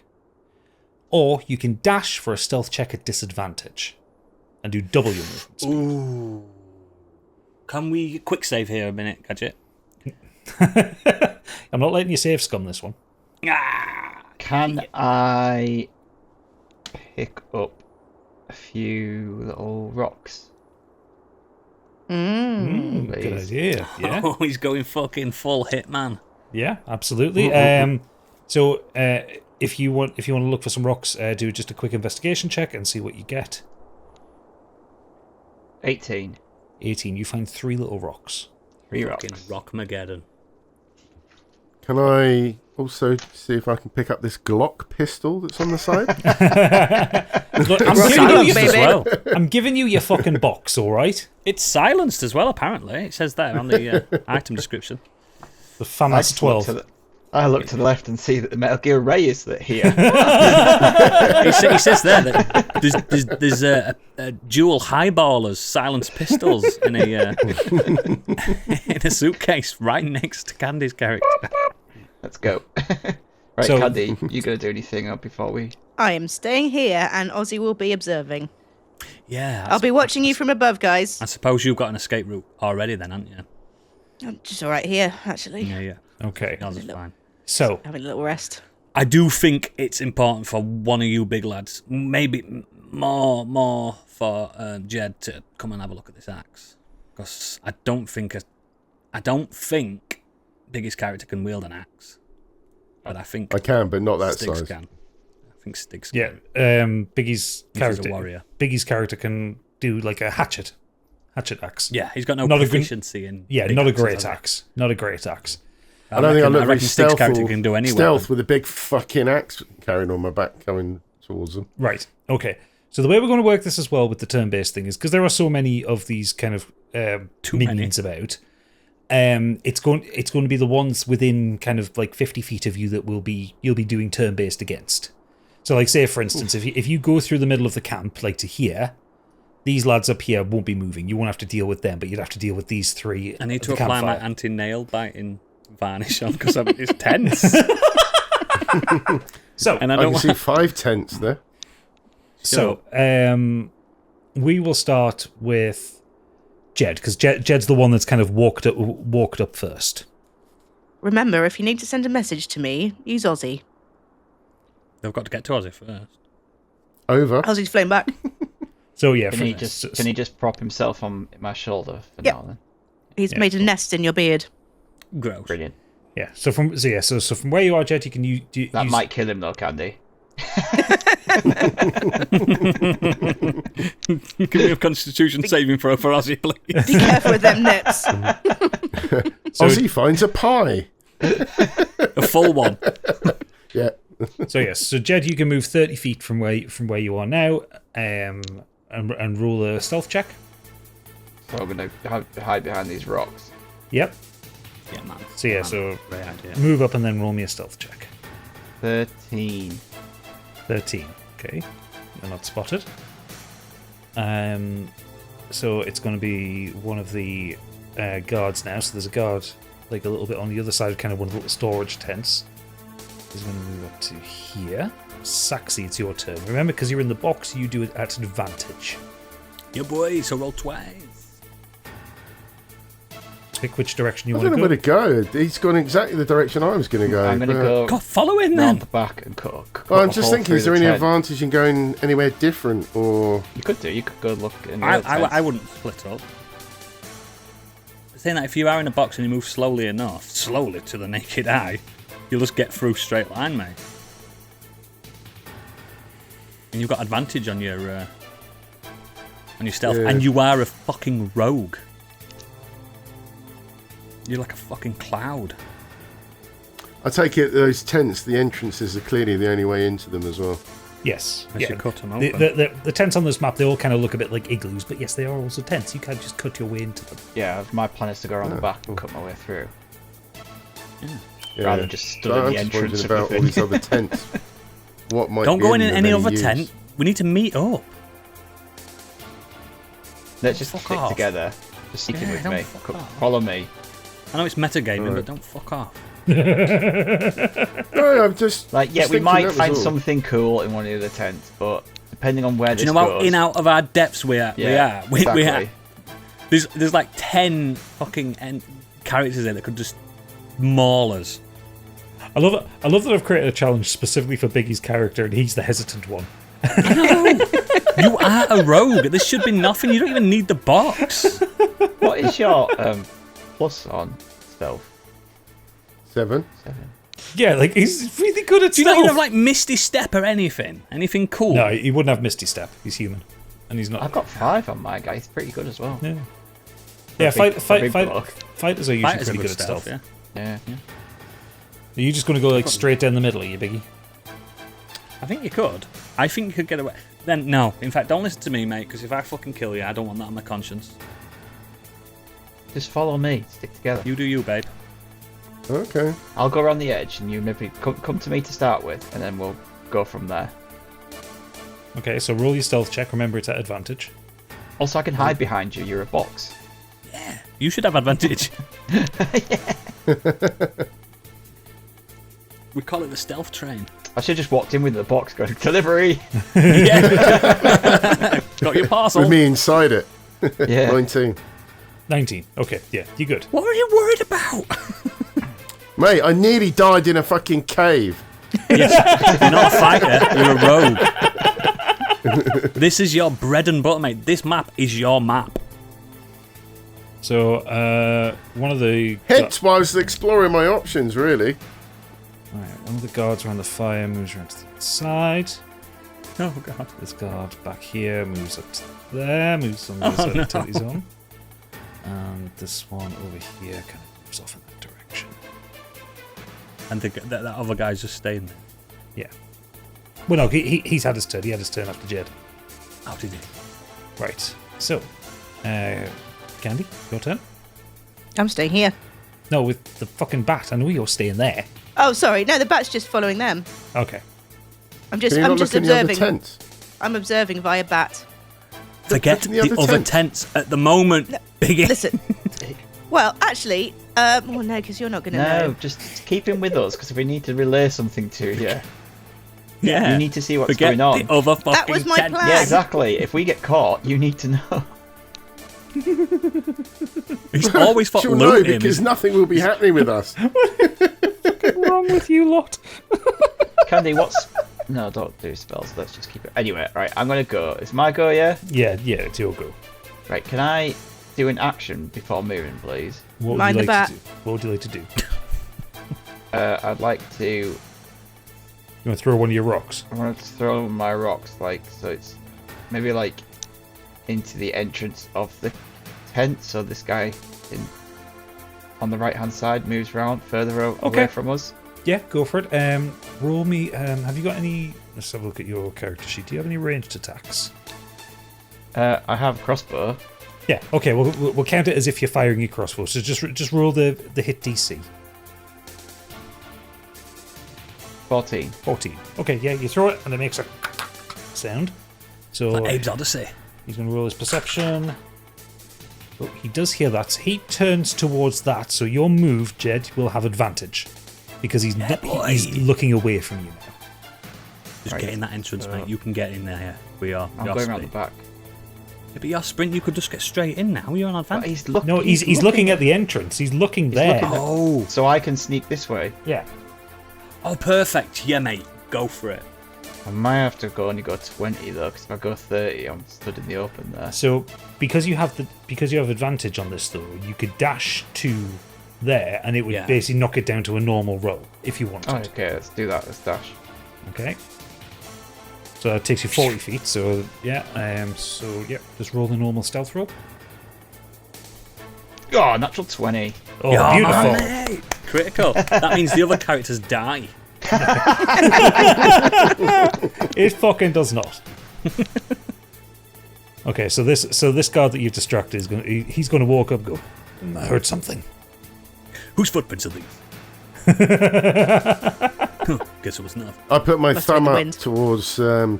Or you can dash for a stealth check at disadvantage and do double your movement speed. Ooh. Can we quick save here a minute, Gadget? I'm not letting you save scum this one. Can I pick up a few little rocks? Good Please. idea. Yeah. Oh, he's going fucking full hitman. Yeah, absolutely. So if you want to look for some rocks, do just a quick investigation check and see what you get. 18. 18. You find 3 little rocks. 3 rocks. Fucking Rockmageddon. Can I also see if I can pick up this Glock pistol that's on the side? Look, I'm giving you your fucking box, all right? It's silenced as well, apparently. It says there on the item description. The FAMAS 12. I look to the left and see that the Metal Gear Ray is here. He says there that there's a dual highballers, silenced pistols in a suitcase right next to Candy's character. Let's go. Right, So- Candy, you gonna do anything before we... I am staying here, and Ozzy will be observing. Yeah. I'll be watching you from above, guys. I suppose you've got an escape route already then, haven't you? I'm just all right here, actually. Yeah. Okay. Yours is fine. So, Having a little rest. I do think it's important for one of you big lads, maybe more for Jed to come and have a look at this axe, because I don't think Biggie's character can wield an axe, but I think I can, but not that Stiggs size. can. I think Stiggs yeah, can. Biggie's He's character. a warrior. Biggie's character can do like a hatchet axe. Yeah, he's got no Not a good- proficiency in. Yeah, big not a axes, great has he? axe. Not a great axe. I don't think I look very reckon Stiggs' character stealthful, can do any stealth weapon. with a big fucking axe carrying on my back coming towards them. Right. Okay. So the way we're going to work this as well with the turn-based thing is because there are so many of these kind of Too many. minions about. It's going to be the ones within kind of like 50 feet of you that you'll be doing turn-based against. So like say for instance, if you go through the middle of the camp like to here, these lads up here won't be moving. You won't have to deal with them, but you'd have to deal with these 3. I need at to the apply my campfire. anti-nail biting varnish on because it's tense. So And I I don't can see want 5 tents there. So, we will start with Jed, because Jed's the one that's kind of walked up first. Remember, if you need to send a message to me, use Ozzy. They've got to get to Ozzy first. Over. Ozzy's flown back. So yeah, Can he just prop himself on my shoulder for Yep. now then? He's Yeah. made a nest in your beard. Gross. Brilliant. yeah. So from where you are, Jed, you can use That might kill him though, Candy. Give me a constitution saving throw for Ozzy, please. Be careful with them nets. So- Ozzy finds a pie. A full one. Yeah. So yes, so Jed, you can move 30 feet from where you are now, and roll a stealth check. So I'm gonna hide behind these rocks. Yep. Yeah, man. So yeah, Man, so great idea. move up and then roll me a stealth check. 13. 13. Okay, you're not spotted. So it's going to be one of the guards now. So there's a guard like a little bit on the other side, kind of one of the little storage tents. He's going to move up to here. Saxy, it's your turn. Remember, because you're in the box, you do it at advantage. Yeah, boy, so roll twice. Pick which direction you I want don't to know go. where to go. He's gone exactly the direction I was going to go. I'm gonna go God, follow him round then. the back and cut Well, I'm a just hole thinking, through is there the any tent. advantage in going anywhere different? Or You could do. You could go look in the other tent. I wouldn't split up. Saying that if you are in a box and you move slowly enough, slowly to the naked eye, you'll just get through straight line, mate. And you've got advantage on your stealth, Yeah. and you are a fucking rogue. You're like a fucking cloud. I take it those tents, the entrances are clearly the only way into them as well. Yes. Unless you cut 'em The, open. the tents on this map, they all kind of look a bit like igloos, but yes, they are also tents. You can't just cut your way into them. Yeah, my plan is to go around the back and cut my way through. Yeah. Rather than just stood So in I'm the just entrance wondering of about the all thing. these other tents. What might Don't be go in them any of other use? tent. We need to meet up. Let's just Fuck stick off. together. Just sneak in Yeah, with don't me. fuck off. Follow me. I know it's metagaming, Alright. but don't fuck off. No, I'm just Like, yeah, just we thinking might that was find all. something cool in one of the other tents, but depending on where Do this you know how goes... in out of our depths we are? Yeah, we are. exactly. There's like 10 fucking characters there that could just maul us. I love it. I love that I've created a challenge specifically for Biggie's character, and he's the hesitant one. You are a rogue. This should be nothing. You don't even need the box. What is your plus on stealth? 7. 7. Yeah, like he's really good at Do you not stealth. even have like Misty Step or anything? Anything cool? No, he wouldn't have Misty Step. He's human, and he's not. I've got 5 on my guy. He's pretty good as well. Yeah, yeah. big- for a big bloke. Fighters are usually Fighters are pretty good good at stealth. yeah. Yeah. Are you just going to go like straight down the middle, are you, Biggie? I think you could. I think you could get away. Then no. In fact, don't listen to me, mate. Because if I fucking kill you, I don't want that on my conscience. Just follow me. Stick together. You do you, babe. Okay. I'll go around the edge, and you maybe come to me to start with, and then we'll go from there. Okay, so roll your stealth check. Remember, it's at advantage. Also, I can hide behind you. You're a box. Yeah. You should have advantage. We call it the stealth train. I should have just walked in with the box going, delivery! Yeah. Got your parcel. With me inside it. Yeah. 19. 19. Okay, yeah, you're good. What are you worried about? Mate, I nearly died in a fucking cave. Yes. You're not a fighter. You're a rogue. This is your bread and butter, mate. This map is your map. So, one of the Hence why I was exploring my options, really. one of the guards around the fire moves around to the side. Oh god. This guard back here moves up to there, moves on the other side of the utility zone. And this one over here kind of moves off in that direction. And that other guy's just staying there. Yeah. Well, no, he's had his turn. He had his turn after Jed. Oh, did he? Right. So, Candy, your turn. I'm staying here. No, with the fucking bat. I know you're staying there. Oh, sorry. No, the bat's just following them. Okay. I'm Can just you I'm not just look in the other observing. tent? I'm observing via bat. Forget in the the other other tent. tents at the moment, Biggie. Listen. Well, actually, well, no, because you're not going to No, know. just keep him with us, because if we need to relay something to you, Yeah. you need to see what's Forget going on. the other fucking That was my tent. plan. Yeah, exactly. If we get caught, you need to know. He's always fucking She'll know looting. because nothing will be happening with us. What's wrong with you lot? Candy, what's... No, don't do spells. Let's just keep it. Anyway, right, I'm going to go. It's my go, yeah? Yeah, it's your go. Right, can I do an action before moving, please? What would Mind you the like bat. to do? What would you like to do? I'd like to... You want to throw one of your rocks? I want to throw my rocks, like, so it's maybe, like, into the entrance of the tent, so this guy on the right-hand side moves around further away from us. Yeah, go for it. Roll me. Have you got any? Let's have a look at your character sheet. Do you have any ranged attacks? I have a crossbow. Yeah. Okay. We'll count it as if you're firing your crossbow. So just roll the hit DC. 14. 14. Okay. Yeah, you throw it and it makes a sound. So Like Abe's Odyssey. he's going to roll his perception. Oh, he does hear that. So he turns towards that. So your move, Jed, will have advantage because he's boy. he's looking away from you now. Just Right. get in that entrance, mate. You can get in there. Yeah. We are. I'm Your going around the sprint. back. Yeah, but your sprint, you could just get straight in now. You're on But advantage. he's looking. No, he's looking at the entrance. He's looking there. looking at- Oh. So I can sneak this way. Yeah. Oh, perfect. Yeah, mate. Go for it. I might have to only go 20 though, because if I go 30, I'm stood in the open there. So because you have advantage on this though, you could dash to there, and it would Yeah. basically knock it down to a normal roll if you wanted. Oh, okay, let's do that. Let's dash. Okay. So that takes you 40 feet. So yeah, just roll the normal stealth roll. Oh, natural 20. Oh, Yeah, beautiful! mate. Critical. That means the other characters die. It fucking does not. Okay, so this guard that you've distracted is he's going to walk up and go, I heard something. Whose footprints are these? Guess it was enough. I put my Must have thumb been the up wind. towards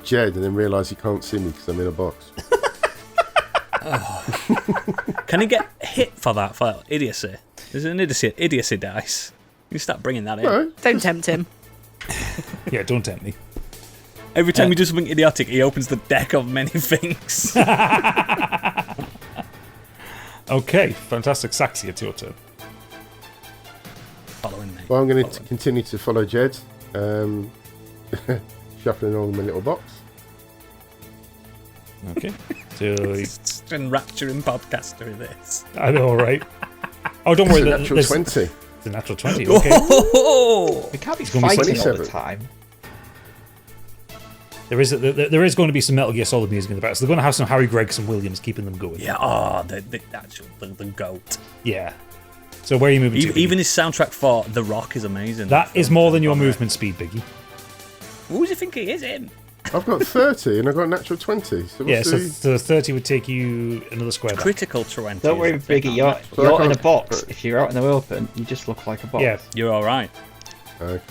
Jed and then realise he can't see me because I'm in a box. Can he get hit for that, for idiocy? There's an idiocy dice. You start bringing that in. No, Don't tempt him. Yeah, don't tempt me. Every time you do something idiotic, he opens the deck of many things. Okay, fantastic. Saxy, it's your turn. Following me. well, I'm going to continue to follow Jed, shuffling along my little box. Okay. So It's an enrapturing podcaster, this. I know, right? Oh, don't worry. It's a natural there's- 20. It's a natural 20. Okay. Oh! We can't be gonna be fighting all the 27. time. There is going to be some Metal Gear Solid music in the back. So they're going to have some Harry Gregson Williams keeping them going. Yeah, the goat. Yeah. So where are you moving to? Even his soundtrack for The Rock is amazing. that is more than your movement speed, Biggie. Who does he think he is, him? I've got 30 and I've got a natural 20. So Yeah, what's so the... 30 would take you another square back. Critical 20. Don't worry, is the thing Biggie. on that. You're in a can't- box. If you're out in the open, you just look like a box. Yeah. You're alright. Okay.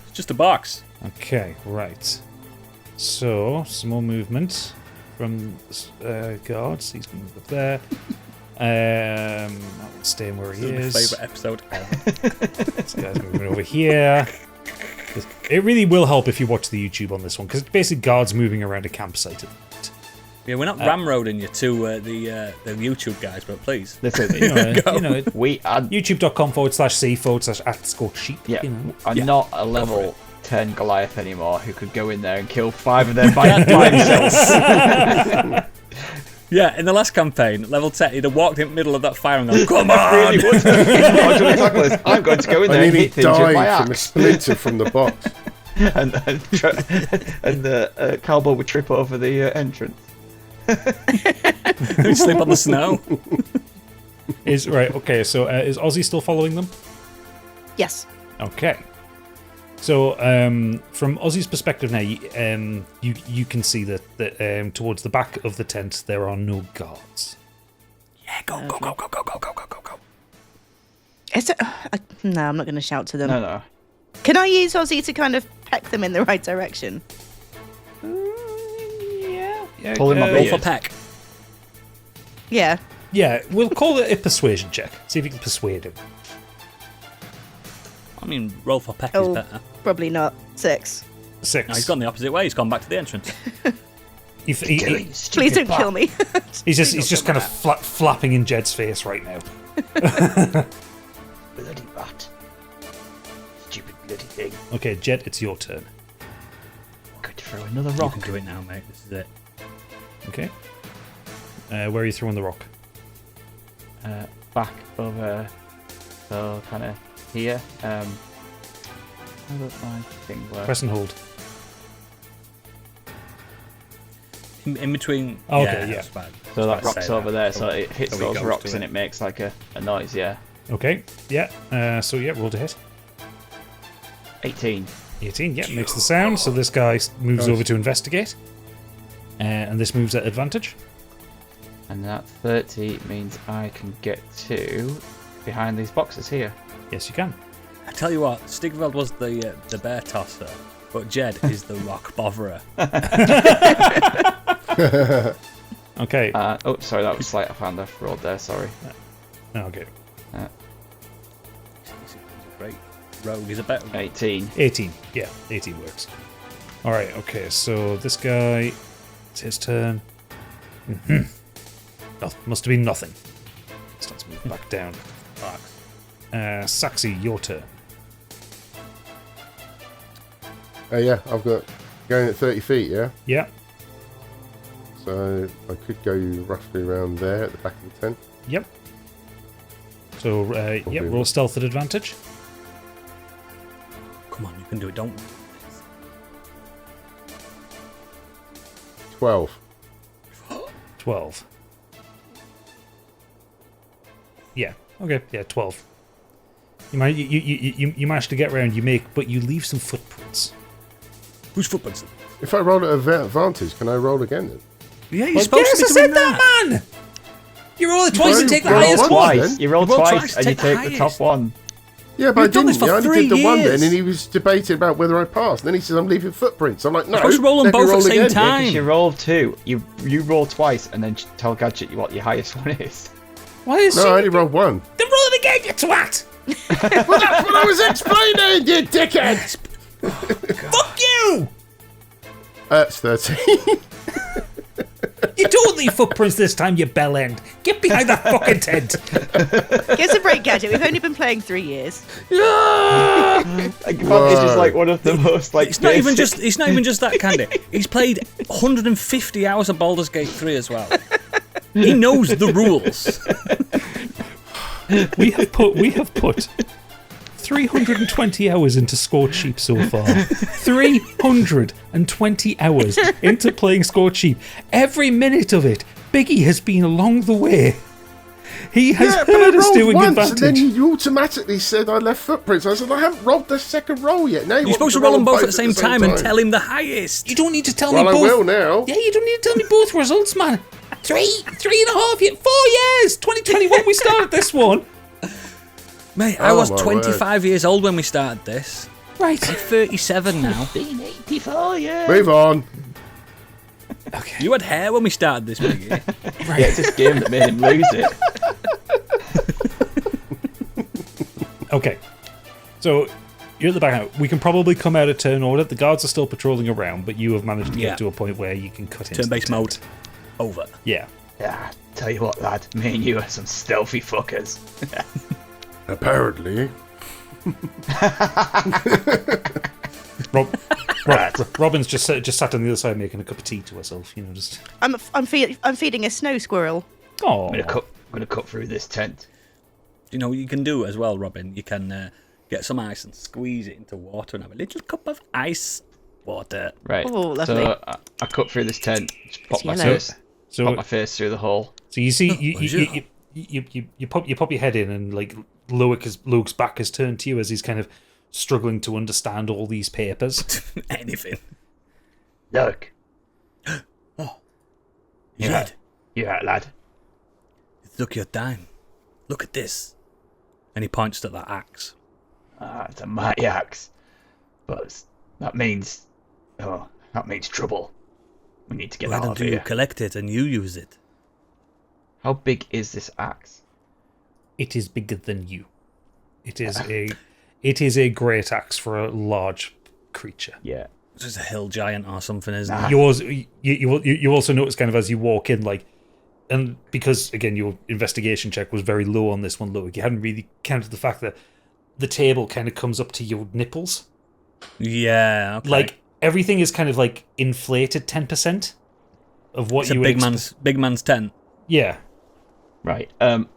It's just a box. Okay, right. So, some more movement from guards. He's going to move up there. That one's staying where he This is is. my favourite episode ever. This guy's moving over here. It really will help if you watch the YouTube on this one, because it's basically guards moving around a campsite. Yeah, we're not ramroding you to the YouTube guys, but please. Listen, You know, we are, youtube.com/c/@Scorched. yeah, You know. I'm not a level 10 Goliath anymore who could go in there and kill 5 of them by himself. Yeah, in the last campaign, level 10, he'd have walked in the middle of that fire and gone, come on! Really would. I'm going to tackle this. I'm going to go in there I and nearly hit things with my died from a axe. splinter from the box. and the cowboy would trip over the entrance. He'd slip on the snow. Is right. Okay. So is Ozzy still following them? Yes. Okay. So from Ozzy's perspective now, you can see that towards the back of the tent there are no guards. Yeah, go. Is it, no, I'm not going to shout to them. No. Can I use Ozzy to kind of peck them in the right direction? Yeah. Pull him up Roll here. for peck. Yeah. Yeah. We'll call it a persuasion check. See if you can persuade him. I mean, roll for peck Oh. is better. Probably not. 6. 6. No, he's gone the opposite way. He's gone back to the entrance. Please don't kill me. He's just kind of flapping in Jed's face right now. Bloody rat. Stupid bloody thing. Okay, Jed, it's your turn. I'm going to throw another You rock. can do it now, mate. This is it. Okay. Where are you throwing the rock? Back over, so kind of here. How does my thing work? Press and hold. In between. Oh, okay, yeah. that's fine. So that I was about to rock's say over that. there, so it hits So he those goes rocks to and it. it makes like a noise, yeah. Okay. Yeah. So yeah, roll to hit. 18. 18. Yeah, makes the sound. So this guy moves Nice. over to investigate, and this moves at advantage. And that 30 means I can get to behind these boxes here. Yes, you can. I tell you what, Stigveld was the bear tosser, but Jed is the rock botherer. Okay. Oh, sorry, that was slight. I found a fraud there, sorry. Okay. He's a great rogue. He's a better. 18. 18. Yeah, 18 works. All right. Okay. So this guy, it's his turn. Must have been nothing. Starts moving back down. Saxy, your turn. Yeah, I've got going at 30 feet, yeah? Yeah. So I could go roughly around there at the back of the tent. Yep. So roll stealth at advantage. Come on, you can do it. Don't. 12. 12. Yeah. Okay. Yeah. 12. You managed to get around. But you leave some footprints. Whose footprints? If I roll at advantage, can I roll again then? Yeah, you're supposed to be I doing said that, man. You roll it twice and take the roll highest once, one. then. You roll You roll twice twice, and you take the take the top highest. one. Yeah, but You've I done didn't. this for I only 3 did the one then, years. and he was debating about whether I passed. And then he says, I'm leaving footprints. I'm like, no. supposed to roll them let me both at roll the same again. time. Because you roll 2. You roll twice and then tell Gadget what your highest one is. Why is No, she? I only rolled 1. Then roll it again, you twat! Well, that's what I was explaining, you dickhead! Fuck you! That's 13. You don't leave footprints this time, you bell end. Get behind that fucking tent. Give us a break, Gadget. We've only been playing 3 years. Advantage is like one of the most like. It's not even basic- just. It's not even just that, Candy. He's played 150 hours of Baldur's Gate 3 as well. He knows the rules. We have put 320 hours into Scorched Sheep so far. 320 hours into playing Scorched Sheep. Every minute of it, Biggie has been along the way. He has Yeah, but I heard us rolled doing once, advantage. and then you automatically said I left footprints. I said, I haven't rolled the second roll yet. Now You're supposed to roll them both at the same time and tell him the highest. You don't need to tell Well, me I both. will now. Yeah, you don't need to tell me both results, man. 3.5 years, 4 years. 2021 we started this one. Mate, I Oh, was my 25 years old when we started this. Right. I'm 37 now. Move on. Okay. You had hair when we started this, Biggie. Yeah, it's this game that made him lose it. Okay. So you're at the back now. We can probably come out of turn order. The guards are still patrolling around, but you have managed to Yeah. get to a point where you can cut into Turn-based the mode. tent. Over. Yeah. Yeah, tell you what, lad. Me and you are some stealthy fuckers. Apparently. Robin's just sat on the other side making a cup of tea to herself. You know, just. I'm feeding a snow squirrel. Oh. I'm gonna cut through this tent. You know what you can do as well, Robin? You can get some ice and squeeze it into water and have a little cup of ice water. Right. Oh, lovely. So I cut through this tent. Just pop my yellow. face. So Pop my face through the hole. So you see, bonjour. you pop your head in, and like Loic's back is turned to you as he's kind of struggling to understand all these papers. Anything. Look, You right. you're right, lad. It took your time. Look at this. And he points to that axe. It's a mighty axe, but that means trouble. We need to get Why out don't of you here. collect it and you use it? How big is this axe? It is bigger than you. It is a great axe for a large creature. Yeah. It's just a hill giant or something, isn't it? You also notice kind of as you walk in, like, and because again your investigation check was very low on this one, Loic, you hadn't really counted the fact that the table kind of comes up to your nipples. Yeah, okay. Like everything is kind of like inflated 10% of what it's you a would big man's tent. Right. I'm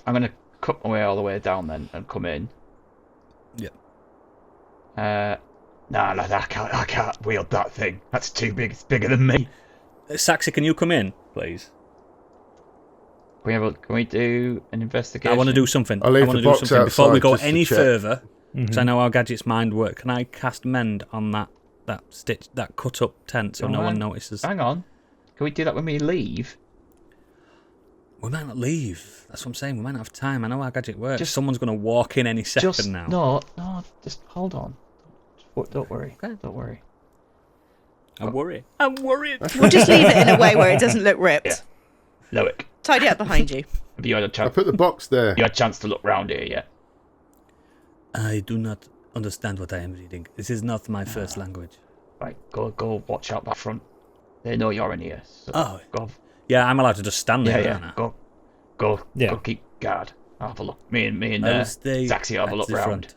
gonna cut my way all the way down then and come in. Yeah. Nah, lad, I can't wield that thing. That's too big. It's bigger than me. Saxy, can you come in, please? Can we do an investigation? I want to do something. I'll leave I want the to do box something before we outside go just to any check. further. Because I know how Gadget's mind work. Can I cast mend on that cut up tent so no one notices? Hang on. Can we do that when we leave? We might not leave. That's what I'm saying. We might not have time. I know how Gadget works. Someone's going to walk in any second now. No, just hold on. Don't worry. Okay. Don't worry. I'm worried. I'm worried. We'll just leave it in a way where it doesn't look ripped. Yeah. Loic, Tidy up behind you. have you had a I chance? put the box there. You had a chance to look round here yet? I do not understand what I am reading. This is not my first language. Right, go watch out that front. They know you're in here. So Oh. go. Yeah, I'm allowed to just stand there, aren't I? Go Yeah. keep guard. I'll have a look. Me and I will stay Zaxi have a at look the round. front.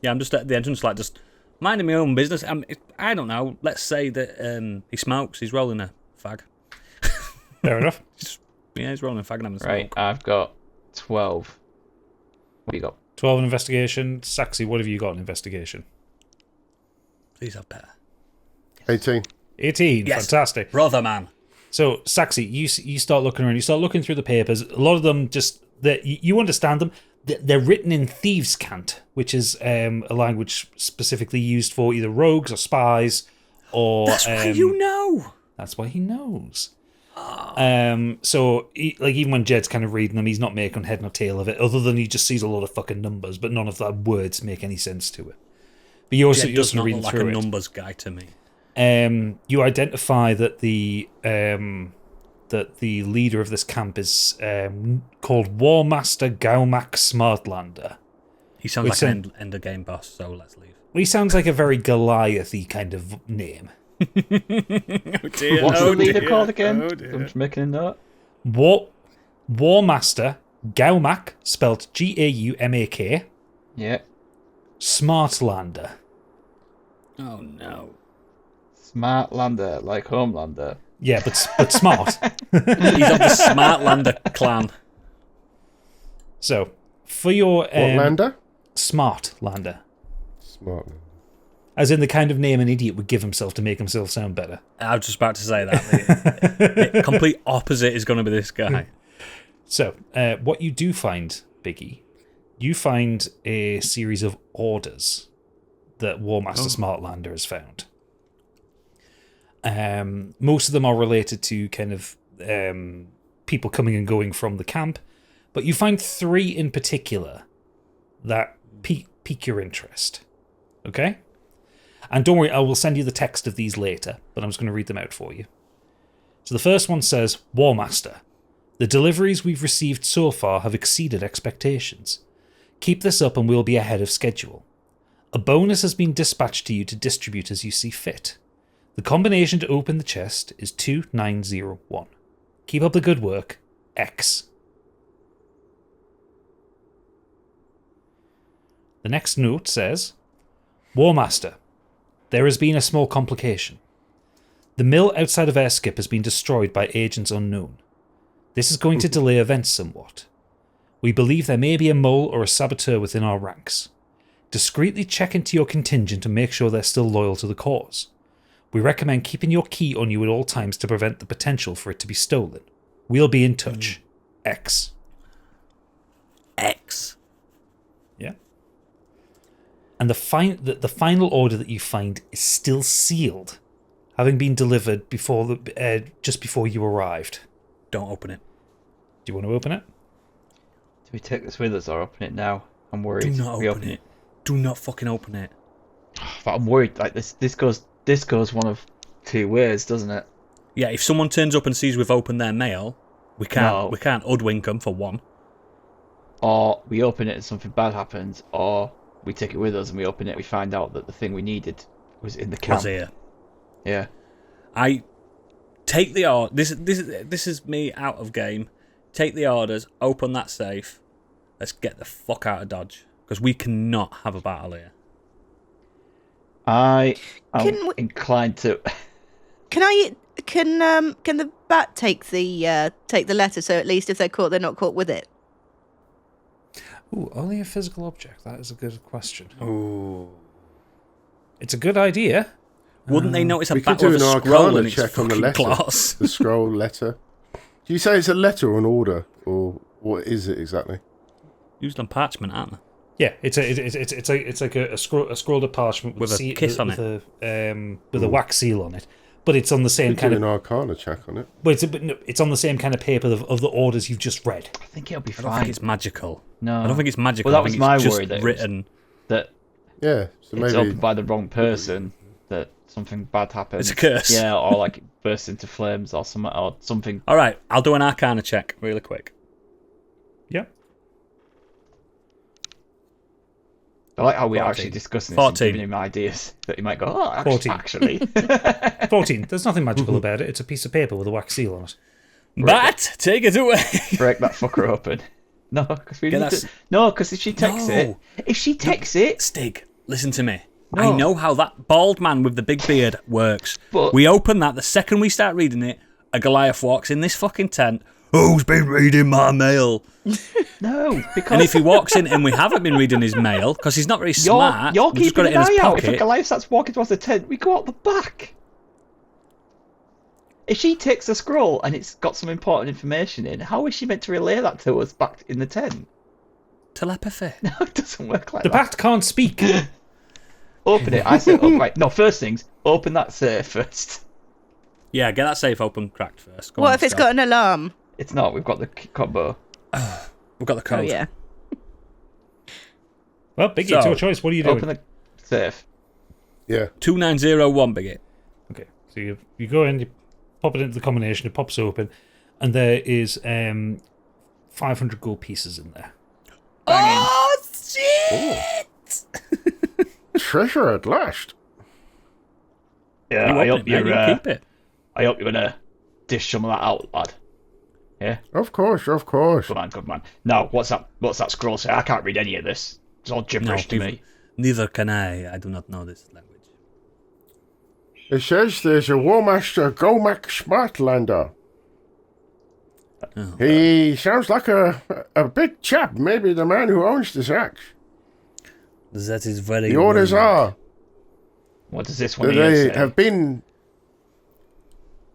Yeah, I'm just at the entrance, like, just minding my own business. I don't know. Let's say that he smokes. He's rolling a fag. Fair enough. Yeah, he's rolling a fag and having a Right, smoke. I've got 12. What do you got? 12 in investigation. Saxy, what have you got in investigation? Please have better. 18. 18. Yes. Fantastic. Brother man. So, Saxy, you start looking around. You start looking through the papers. A lot of them you understand them. They're written in thieves' cant, which is a language specifically used for either rogues or spies. Or That's why you know. That's why he knows. So, even when Jed's kind of reading them, he's not making head nor tail of it, other than he just sees a lot of fucking numbers, but none of the words make any sense to it. But you're Jed does not reading look like through a it. numbers guy to me. You identify that the leader of this camp is called Warmaster Gaumak Smartlander. He sounds like an end of game boss, so let's leave. He sounds like a very Goliath-y kind of name. Oh dear. What's the leader called again? Oh dear. I'm just making a note. Warmaster Gaumak, spelled Gaumak, Yeah. Smartlander. Oh no. Smart lander, like Homelander. Yeah, but smart. He's of the Smartlander clan. So, for your What lander? Smartlander, Smart. as in the kind of name an idiot would give himself to make himself sound better. I was just about to say that. The complete opposite is going to be this guy. So, what you do find, Biggie, you find a series of orders that Warmaster Smartlander has found. Most of them are related to kind of people coming and going from the camp, but you find 3 in particular that pique your interest. Okay? And don't worry, I will send you the text of these later, but I'm just going to read them out for you. So the first one says, Warmaster, the deliveries we've received so far have exceeded expectations. Keep this up and we'll be ahead of schedule. A bonus has been dispatched to you to distribute as you see fit. The combination to open the chest is 2901. Keep up the good work. X. The next note says, Warmaster, there has been a small complication. The mill outside of Airskip has been destroyed by agents unknown. This is going to delay events somewhat. We believe there may be a mole or a saboteur within our ranks. Discreetly check into your contingent and make sure they're still loyal to the cause. We recommend keeping your key on you at all times to prevent the potential for it to be stolen. We'll be in touch. X. X. Yeah. And the final order that you find is still sealed, having been delivered before just before you arrived. Don't open it. Do you want to open it? Do we take this with us or open it now? I'm worried. Do not open it. Do not fucking open it. But I'm worried. Like this goes one of 2 ways, doesn't it? Yeah, if someone turns up and sees we've opened their mail, we can't hoodwink them for one. Or we open it and something bad happens, or we take it with us and we open it, we find out that the thing we needed was in the camp. Was here. Yeah. I take the order. This is me out of game. Take the orders. Open that safe. Let's get the fuck out of Dodge because we cannot have a battle here. I am inclined to. Can the bat take the letter so at least if they're caught, they're not caught with it? Ooh, only a physical object. That is a good question. Ooh. It's a good idea. Wouldn't they notice a We could battle do of an a scroll arcana in its check on the fucking letter. claws? The scroll letter. Do you say it's a letter or an order, or what is it exactly? Used on parchment, aren't they? Yeah, it's like a scrolled up parchment With a kiss on it. with a wax seal on it. But it's on the same We could kind do of. an arcana check on it. But it's on the same kind of paper of the orders you've just read. I think it'll be I fine. don't think it's magical. No. I don't think it's magical. Well, that I think was my it's just worry that it was- written. That Yeah, so it's maybe opened by the wrong person. That something bad happens. It's a curse. Yeah, or like it bursts into flames or something. All right, I'll do an arcana check really quick. Yeah. I like how we're 14. actually discussing this 14. and giving him ideas that he might go, oh, 14. actually. 14. There's nothing magical about it. It's a piece of paper with a wax seal on it. But take it away. Break that fucker open. No, because we Yeah, need that's- to... No, because if she takes No. it... Stig, listen to me. No. I know how that bald man with the big beard works. But- We open that, the second we start reading it, a Goliath walks in this fucking tent. Who's been reading my mail? No, because... And if he walks in and we haven't been reading his mail, because he's not very smart, You're we've just got keeping it an in his eye out. If a pocket. Goliath starts walking towards the tent, we go out the back. If she takes a scroll and it's got some important information in, how is she meant to relay that to us back in the tent? Telepathy. No, it doesn't work like The that. bat can't speak. Open it. I said, oh, right. No, first things, open that safe first. Yeah, get that safe open cracked first. Go What on, if it's Scott. got an alarm? It's not. We've got the combo. We've got the code. Oh, yeah. Well, Biggie, So, it's your choice. What are you doing? Open the safe. Yeah. 2901, Biggie. Okay, so you go in, you pop it into the combination, it pops open, and there is 500 gold pieces in there. Oh, shit! Treasure at last. Yeah, You I open hope it, mate, you're. you keep it. I hope you're gonna dish some of that out, lad. Yeah, Of course, of course. good man. Now, what's that scroll say? I can't read any of this. It's all gibberish to me. Neither can I. I do not know this language. It says there's a War Master Gomak Smartlander. Oh. He sounds like a big chap, maybe the man who owns this axe. That is very The orders worrying. are What does this one that here they say? have been...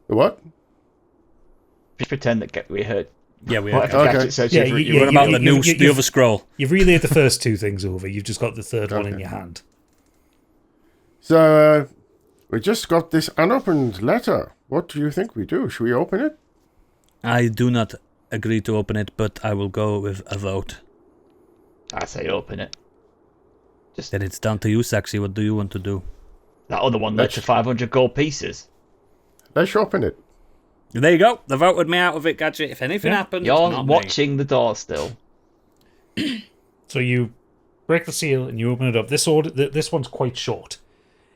The what? Just pretend that we heard. Yeah, we Whatever are. Okay. Gadget says Yeah, you've- you- you've- What about you- the other scroll? You've relayed the first two things over. You've just got the third one in Okay. your hand. So, we just got this unopened letter. What do you think we do? Should we open it? I do not agree to open it, but I will go with a vote. I say open it. Then it's down to you, Saxy. What do you want to do? That other one led to 500 gold pieces. Let's open it. There you go. They voted me out of it, Gadget. If anything happens, You're not me. watching the door still. So you break the seal and you open it up. This one's quite short.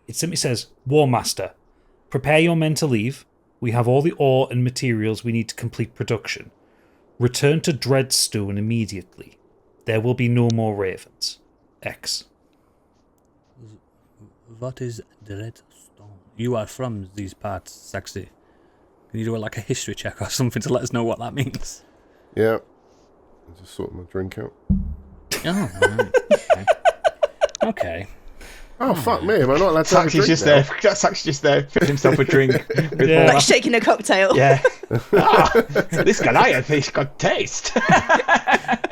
It simply says, War Master, prepare your men to leave. We have all the ore and materials we need to complete production. Return to Dreadstone immediately. There will be no more ravens. X. What is Dreadstone? You are from these parts, Saxy. Can you do like a history check or something to let us know what that means? Yeah. I'll just sort my drink out. Oh, right. Okay. Oh, fuck me. Am I not allowed to have a Saxy's drink just now? there. Saxy's just there, filling himself a drink. With Yeah. more- Like shaking a cocktail. Yeah. This Goliath, he's got taste.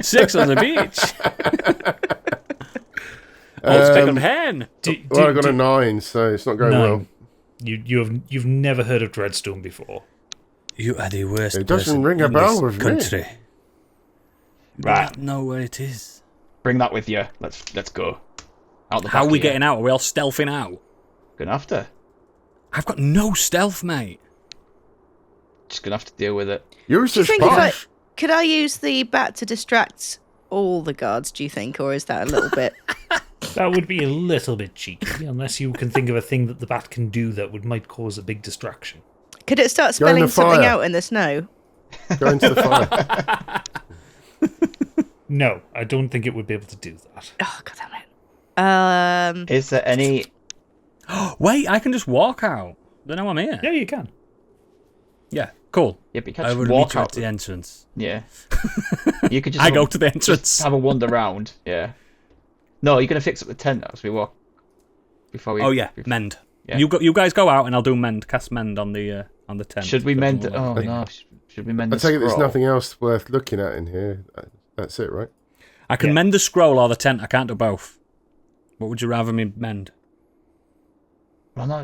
6 on the beach. Old stick on hen. Well, I got a 9, so it's not going well. You've never heard of Dreadstone before. You are the worst. It doesn't person ring a in bell this with me. country. I Right, don't know where it is. bring that with you. Let's go. Out the How are back we here. getting out? Are we all stealthing out? Gonna have to. I've got no stealth, mate. Just gonna have to deal with it. Use Do you the think if I sponge. could I use the bat to distract all the guards? Do you think, or is that a little bit? That would be a little bit cheeky, unless you can think of a thing that the bat can do that might cause a big distraction. Could it start Go in spelling the something fire. out in the snow? Go into the fire. No, I don't think it would be able to do that. Oh god damn it! Is there any? Wait, I can just walk out. They know I'm here. Yeah, you can. Yeah, cool. Yeah, because I will walk meet you out. at the entrance. Yeah. You could just. I go to the entrance. Just have a wander round. Yeah. No, you're gonna fix up the tent as we walk. Before we. Oh yeah, before- mend. Yeah. You guys go out and I'll do mend. Cast mend on the tent. Should we So mend? we'll Oh have- no. Should we mend I the take it there's scroll? nothing else worth looking at in here. That's it, right? I can Yeah. mend the scroll or the tent. I can't do both. What would you rather me mend? Well, no,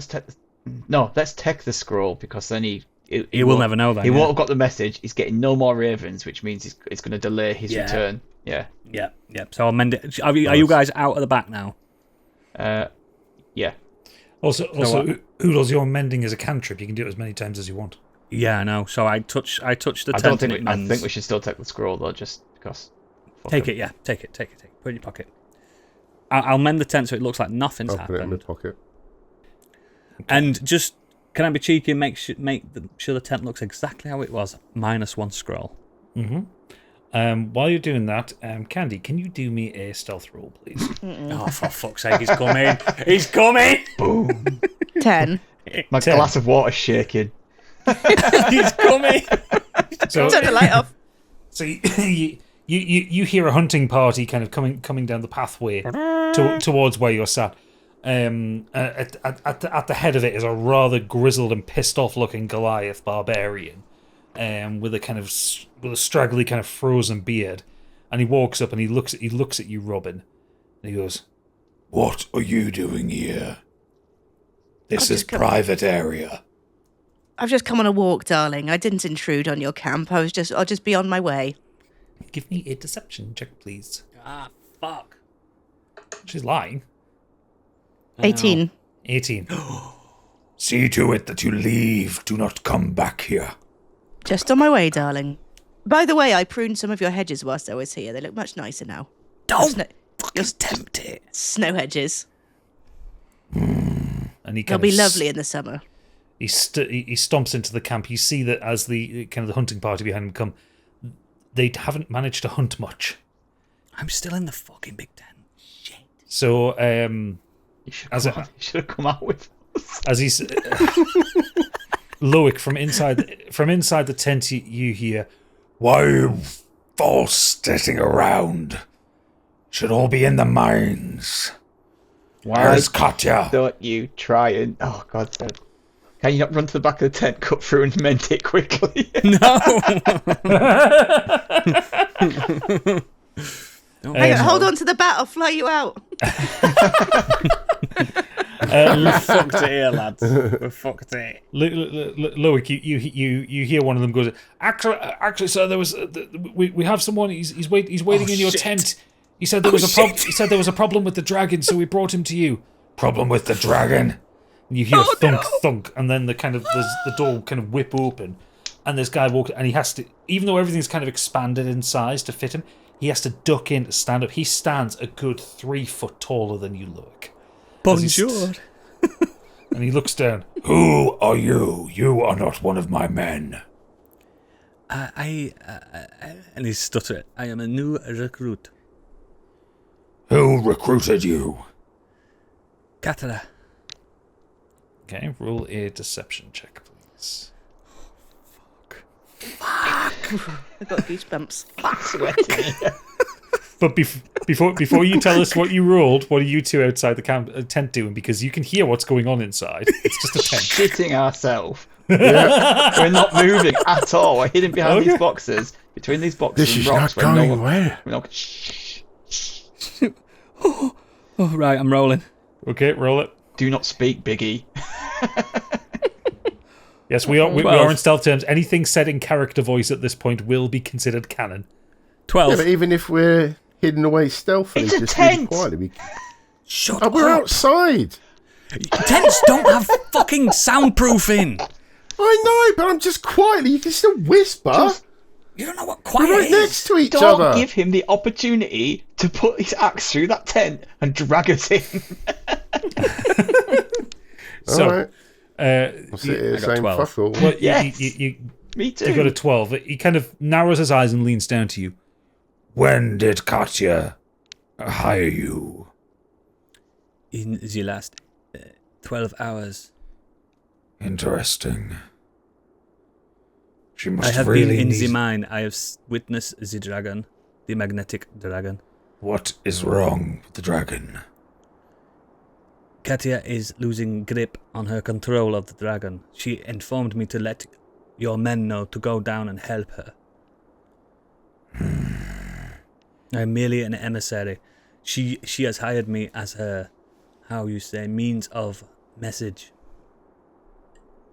let's take the scroll because then he will won't- never know then, He yeah. won't have got the message. He's getting no more ravens, which means it's going to delay his Yeah. return. Yeah. Yeah. So I'll mend it. Are you guys out at the back now? Yeah. Also, what? Oodles, your mending is a cantrip. You can do it as many times as you want. Yeah, I know. So I touch the I tent don't think. and it I mends. think we should still take the scroll though, just because. fuck Take 'em. it, yeah. Take it. Put it in your pocket. I'll mend the tent so it looks like nothing's I'll put it in my happened. pocket. And just, can I be cheeky and make sure the tent looks exactly how it was, minus one scroll? While you're doing that, Candy, can you do me a stealth roll, please? Oh, for fuck's sake, he's coming. He's coming. 10. My 10. glass of water's shaking. He's coming. So, Turn the light off. so you hear a hunting party kind of coming down the pathway towards where you're sat. At the head of it is a rather grizzled and pissed off looking Goliath barbarian, with a straggly kind of frozen beard, and he walks up and he looks at you, Robin, and he goes, "What are you doing here? This is private area." I've just come on a walk, darling. I didn't intrude on your camp. I'll just be on my way. Give me a deception check, please. Ah, fuck. She's lying. 18. 18. See to it that you leave. Do not come back here. Just on my way, darling. By the way, I pruned some of your hedges whilst I was here. They look much nicer now. Don't fucking tempt it. Snow hedges. And They'll be lovely in the summer. He stomps into the camp. You see that as the hunting party behind him come, they haven't managed to hunt much. I'm still in the fucking Big Ten. Shit. So, You should have come out with us. as he's Loic from inside the tent, you hear, Why are you false sitting around? Should all be in the mines. Where's Katya? Don't you try and... Oh, God. Can you not run to the back of the tent, cut through and mend it quickly? No. Hang on, hold on to the bat. I'll fly you out. We fucked it here, lads. We fucked it. Loic, you hear one of them goes, actually, sir, there was we have someone. He's waiting in your tent. He said there was a problem. He said there was a problem with the dragon, so we brought him to you. Problem with the dragon? And you hear thunk, and then the door kind of whip open, and this guy walks, and he has to, even though everything's kind of expanded in size to fit him, he has to duck in to stand up. He stands a good 3 foot taller than you, Loic. Bonjour. And he looks down. Who are you? You are not one of my men. And he stuttered. I am a new recruit. Who recruited you? Katara. Okay, roll a deception check, please. I've got goosebumps. Sweating. But before you tell us what you rolled, what are you two outside the tent doing? Because you can hear what's going on inside. It's just a tent. Shitting ourselves. We're not moving at all. We're hidden behind these boxes. Between these boxes This and is rocks. not going away. We're not... Oh, right, I'm rolling. Okay, roll it. Do not speak, Biggie. Yes, we are in stealth terms. Anything said in character voice at this point will be considered canon. 12. Yeah, but even if we're hidden away stealthily, It's a just tent! really quietly, Shut oh, up. we're outside. Tents don't have fucking soundproofing. I know, but I'm just quietly. You can still whisper. You don't know what We're quiet right is. next to each Don't other. give him the opportunity to put his axe through that tent and drag us in. So, All right. I'll sit here I got saying 12. fuck all. Well, Yes. Me too. you got a 12. He kind of narrows his eyes and leans down to you. When did Katya hire you? In the last 12 hours. Interesting. She I must have really been in need... the mine. I have witnessed the dragon. The magnetic dragon. What is wrong with the dragon? Katya is losing grip on her control of the dragon. She informed me to let your men know to go down and help her. I'm merely an emissary. She has hired me as her, how you say, means of message.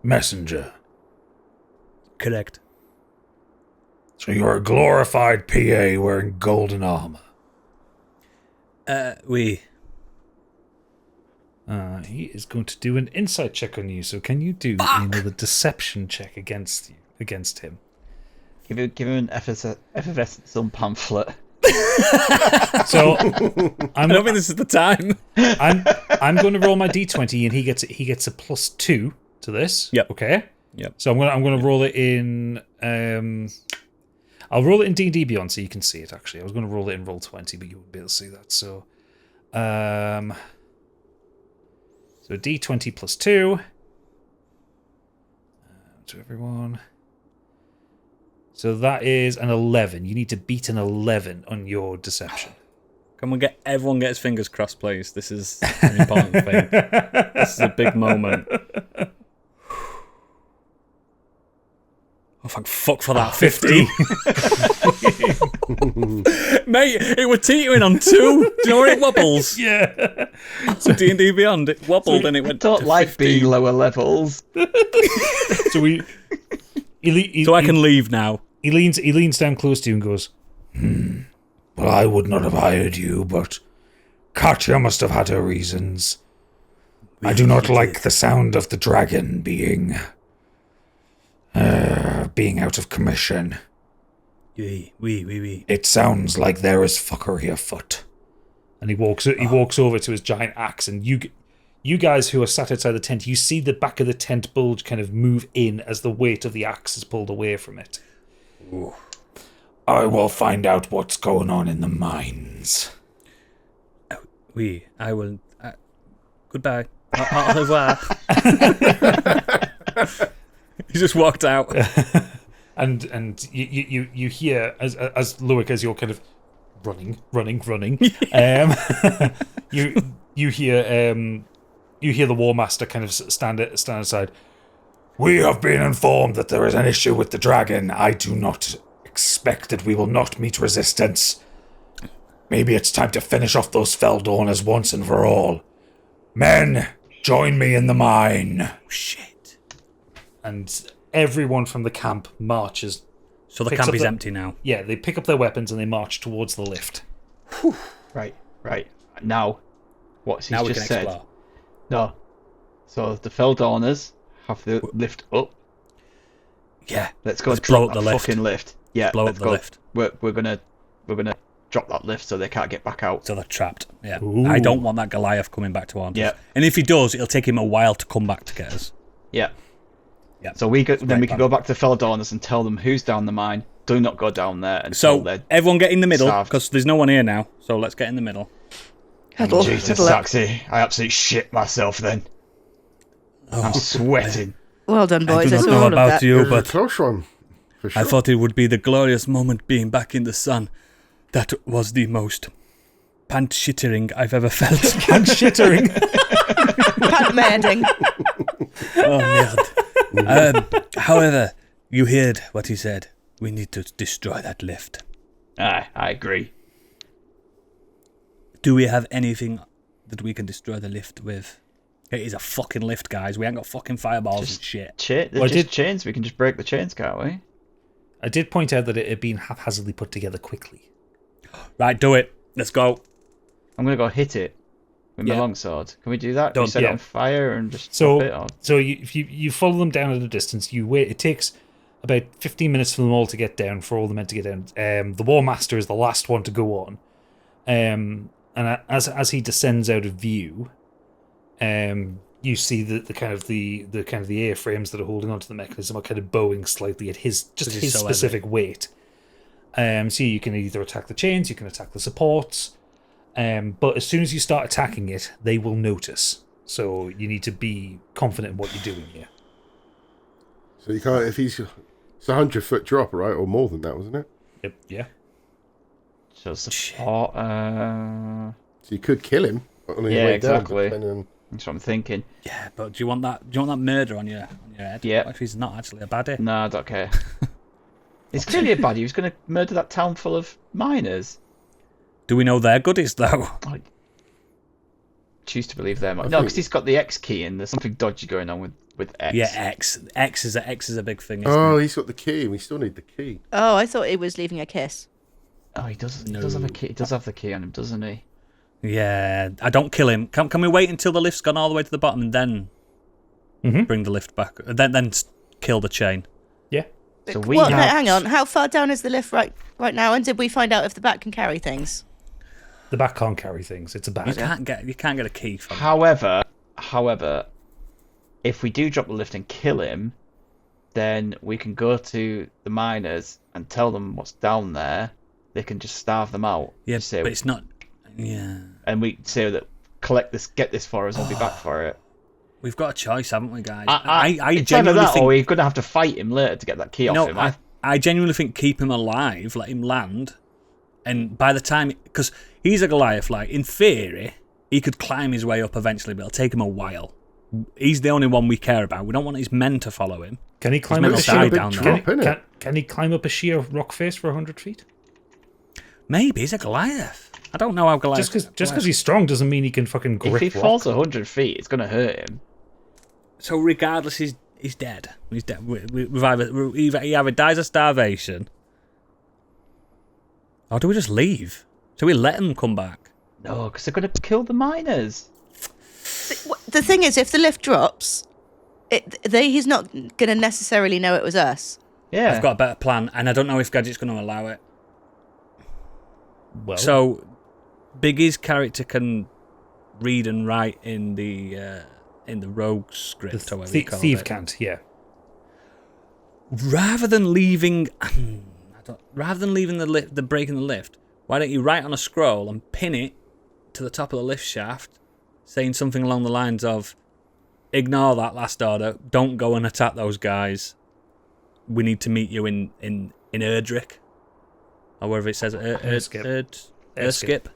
Messenger. Correct. So you're a glorified PA wearing golden armor. We. He is going to do an insight check on you. So can you do another deception check against him? Give him an effervescent sun pamphlet. So I don't think this is the time. I'm going to roll my d20 and he gets a +2 to this. Yep. Okay. Yep. So I'm going to roll it in. I'll roll it in D&D Beyond so you can see it. Actually, I was going to roll it in Roll20, but you wouldn't be able to see that. So, so D20 +2 to everyone. So that is an 11. You need to beat an 11 on your deception. Can we get everyone get his fingers crossed, please? This is an important thing. This is a big moment. Oh, thank fuck for that 50. Mate, it was teetering on 2. Do you know where it wobbles? Yeah. So D&D Beyond, it wobbled and it went Don't to like 15. being lower levels. So So I can leave now. He leans down close to you and goes, Well, I would not have hired you, but Katya must have had her reasons. I do not like the sound of the dragon being out of commission. Oui. It sounds like there is fuckery afoot. And he walks over to his giant axe, and you guys who are sat outside the tent, you see the back of the tent bulge kind of move in as the weight of the axe is pulled away from it. Ooh. I will find out what's going on in the mines. Oui, I will. Goodbye. Au revoir. He just walked out. And you hear as Loic, as you're kind of running. You hear the War Master kind of stand aside. We have been informed that there is an issue with the dragon. I do not expect that we will not meet resistance. Maybe it's time to finish off those Felldawners once and for all. Men, join me in the mine. Shit. And everyone from the camp marches. So the camp is empty now. Yeah, they pick up their weapons and they march towards the lift. Right. Now, what's he Now we just can said? explore. No. So the Felldawners have the lift up. Yeah. Let's go Let's drop blow up that the lift. fucking lift. Yeah, Blow up let's the go. lift. We're gonna drop that lift so they can't get back out. So they're trapped. Yeah. Ooh. I don't want that Goliath coming back to haunt us. Yeah. And if he does, it'll take him a while to come back to get us. Yeah. Yeah. So we can Great go plan. back to Felldawners and tell them who's down the mine. Do not go down there until So they're everyone get in the middle starved. because there's no one here now. So let's get in the middle. Huddle. Jesus, Huddle up. Saxy, I absolutely shit myself then. Oh, I'm sweating. Well done, I boys. do I not saw know all of about that. you, It was a but close one, for sure. I thought it would be the glorious moment being back in the sun. That was the most pant-shittering I've ever felt. And shittering. Pat-merding. Oh, merde. However, you heard what he said. We need to destroy that lift. Aye, I agree. Do we have anything that we can destroy the lift with? It is a fucking lift, guys. We ain't got fucking fireballs and shit. They're Well, I just did- chains. We can just break the chains, can't we? I did point out that it had been haphazardly put together quickly. Right, do it. Let's go. I'm gonna go hit it with my Yeah. longsword. Can we do that? Can we Done. set Yeah. it on fire and just So, drop it? Or... so you follow them down at a distance. You wait. It takes about 15 minutes for them all to get down, for all the men to get down. The War Master is the last one to go on. And as he descends out of view, you see the kind of the airframes that are holding onto the mechanism are kind of bowing slightly at his Because he's so specific weight. So you can either attack the chains, you can attack the supports. But as soon as you start attacking it, they will notice. So you need to be confident in what you're doing here. So you can't, if it's a 100-foot drop, right, or more than that, wasn't it? Yep. Yeah. So support. So you could kill him on his Yeah, way down. exactly. depending on- That's what I'm thinking. Yeah, but do you want that murder on your head? Yeah. What if he's not actually a baddie? No, I don't care. It's clearly a baddie. He was going to murder that town full of miners. Do we know they're goodies though? I choose to believe them. No, think- because he's got the X key and there's something dodgy going on with X. Yeah, X is a big thing. Isn't Oh, it? he's got the key. We still need the key. Oh, I thought it was leaving a kiss. Oh, he does. He does have a key. He does have the key on him, doesn't he? Yeah, I don't kill him. Can we wait until the lift's gone all the way to the bottom and then bring the lift back? Then kill the chain. Yeah. So we Well, no, have- hang on. How far down is the lift right now? And did we find out if the back can carry things? The back can't carry things. It's a You bag. can't get a key from. However, if we do drop the lift and kill him, then we can go to the miners and tell them what's down there. They can just starve them out. Yeah, Just say, but it's not. Yeah, and we say that get this for us, I'll be back for it. we've got a choice, haven't we, guys? I I it's either genuinely that think. or we're gonna have to fight him later to get that key off No, him. I genuinely think keep him alive, let him land, And by the time, because he's a Goliath, like in theory, he could climb his way up eventually, but it'll take him a while. He's the only one we care about. We don't want his men to follow him. Can he climb His up men a will die sheer down drop, there. innit? Can he climb up a sheer rock face for 100 feet? Maybe he's a Goliath. I don't know how Goliath. Just because he's strong doesn't mean he can fucking grip If he rock. falls 100 feet, it's gonna hurt him. So regardless, he's dead. He's dead. He either dies of starvation, or do we just leave? So we let him come back? No, because they're gonna kill the miners. The thing is, if the lift drops, he's not going to necessarily know it was us. Yeah. I've got a better plan, and I don't know if Gadget's going to allow it. Well, So, Biggie's character can read and write in the rogue script, or whatever you call thief it. can't, yeah. Rather than leaving, the break in the lift, why don't you write on a scroll and pin it to the top of the lift shaft, saying something along the lines of, "Ignore that last order. Don't go and attack those guys. We need to meet you in Erdrick," or wherever it says Erskip.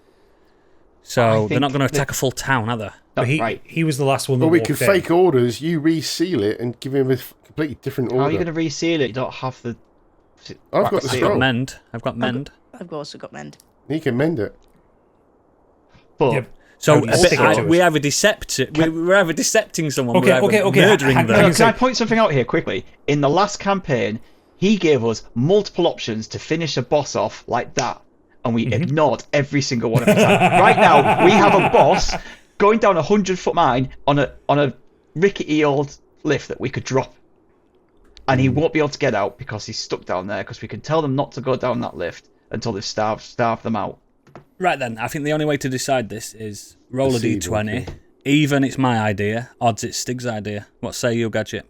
So they're not going to attack a full town, are they? But Right. he was the last one that Well, we walked could in. fake orders, you reseal it and give him a completely different order. How are you gonna reseal it? You don't have the. I've got the wax seal. I've got scroll. mend. I've got mend. I've also got mend. You can mend it. But Yep. So How do you stick it to we it? either we're either decepting someone, Okay, we're either okay, murdering hang- them. hang- no, can I point something out here quickly? In the last campaign, he gave us multiple options to finish a boss off like that, and we ignored every single one of them. Right now, we have a boss going down a 100-foot mine on a rickety old lift that we could drop, and he won't be able to get out because he's stuck down there. Because we can tell them not to go down that lift until they've starved them out. Right then, I think the only way to decide this is roll a Deceive, d20. okay. Even it's my idea, odds it's Stig's idea. What say you, Gadget?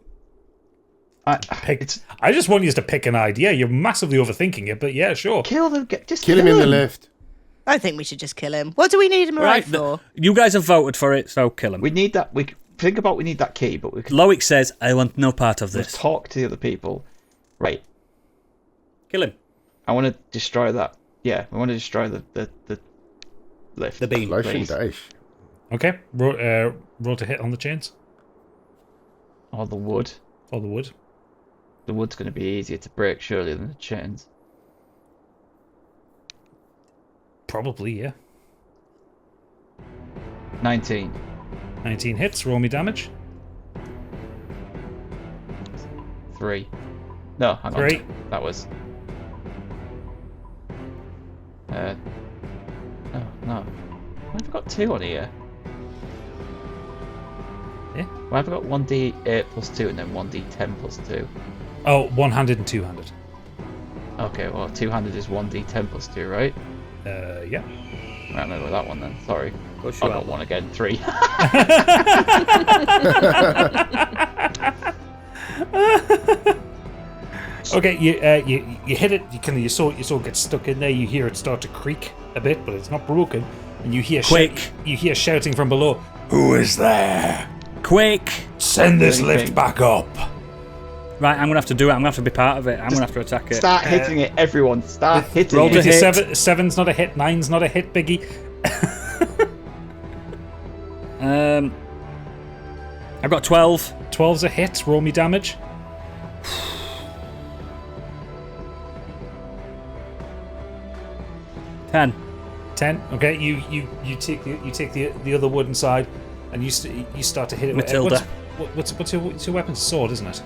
I just want you to pick an idea. You're massively overthinking it, but yeah, sure. Kill them. Just Kill him in the lift. I think we should just kill him. What do we need him alive Right, for? you guys have voted for it, so kill him. We need that. We need that key, but we can Loic says, "I want no part of this." talk to the other people. Right. Kill him. I want to destroy that. Yeah, I want to destroy the lift. The beam. Lotion please. dash. Okay, roll to hit on the chains Or the wood. or the wood. The wood's going to be easier to break, surely, than the chains. Probably, yeah. 19. 19 hits. Roll me damage. 3. No, hang on. 3. That was... Oh, no. Why have I got 2 on here? Yeah. Why have I got 1d8 plus 2 and then 1d10 plus 2? Oh, one-handed and two-handed. Okay, well, two-handed is 1d10 plus 2, right? Yeah. Right, I'm going to go with that one then. Sorry. Course I you got are. 1 again. 3. Okay, you hit it. Your sword gets stuck in there. You hear it start to creak a bit, but it's not broken. And you hear Quick. you hear shouting from below. Who is there? Quick! Send this Anything. lift back up. Right, I'm going to have to do it. I'm going to have to be part of it. I'm going to have to attack it. Start hitting it, everyone. Start hitting roll it. to With your hit. 7's not a hit. 9's not a hit, Biggie. I've got 12. 12's a hit. Roll me damage. Ten. 10. Okay, you take the other wooden side, and you start to hit it. Matilda. What's your weapon? Sword, isn't it?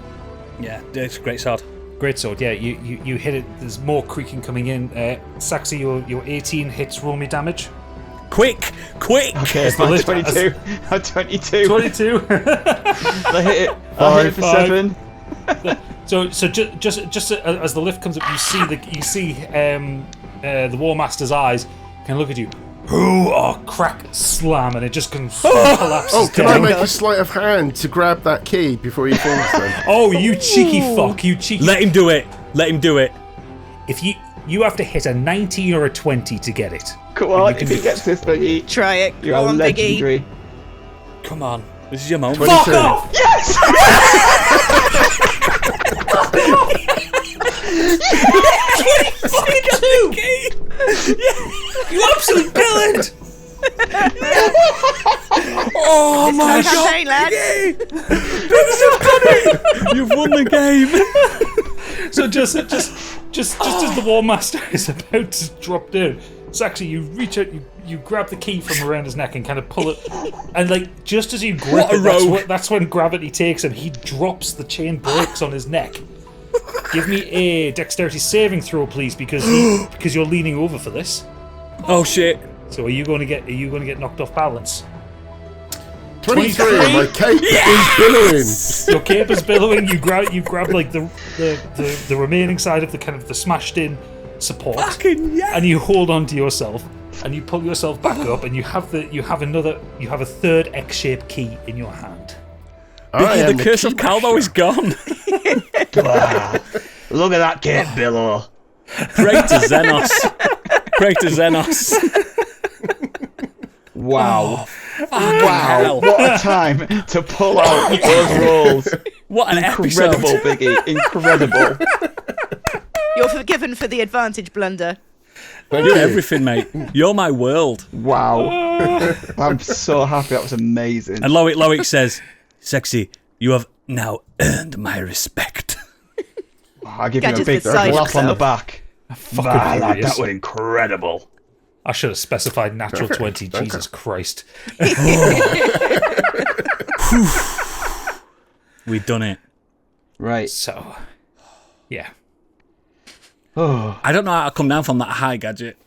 Yeah, it's a great sword. Great sword. Yeah, you hit it. There's more creaking coming in. Saxy, your 18 hits. Roll me damage. Quick! Quick! Okay, As the I'm lift- 22. I'm 22. 22. I hit it. I hit it for 7. So just as the lift comes up, you see the War Master's eyes can look at you. Who are crack slam, and it just can collapse. Oh, can I make a sleight of hand to grab that key before he falls then? Oh, you cheeky fuck! You cheeky. Let him do it. Let him do it. If you have to hit a 19 or a 20 to get it. Come on, You can if he do gets this, Biggie, Try it. you're Go on, Biggie. legendary. Come on. This is your moment. 22. Yes! too! You absolute villain! Oh my god! Campaign, lads. You've won the game. So just as the War Master is about to drop down, it's actually you reach out, you grab the key from around his neck and kind of pull it, and like just as you grip What a it, rogue. that's when gravity takes him. He drops, the chain breaks on his neck. Give me a dexterity saving throw, please, because you're leaning over for this. Oh shit. So are you going to get knocked off balance? 23. My cape is billowing. Your cape is billowing. You grab like the remaining side of the kind of the smashed in support, Fucking yeah. and you hold on to yourself, and you pull yourself back up, and you have a third X-shaped key in your hand. The curse of Calvo is gone. Look at that cape billow. Pray to Xenos. Pray to Xenos. Wow. Wow. What a time to pull out those rolls. What an Incredible, episode. Biggie. Incredible. You're forgiven for the advantage blunder. Thank You're you. everything, mate. You're my world. Wow. I'm so happy. That was amazing. And Loic says, Sexy, you have now earned my respect. I'll give you a Gadget's big beside slap on the himself. back. Fucking Man, furious. that was incredible. I should have specified natural 20. Jesus Christ. We've done it. Right. So, yeah. Oh, I don't know how to come down from that high, Gadget.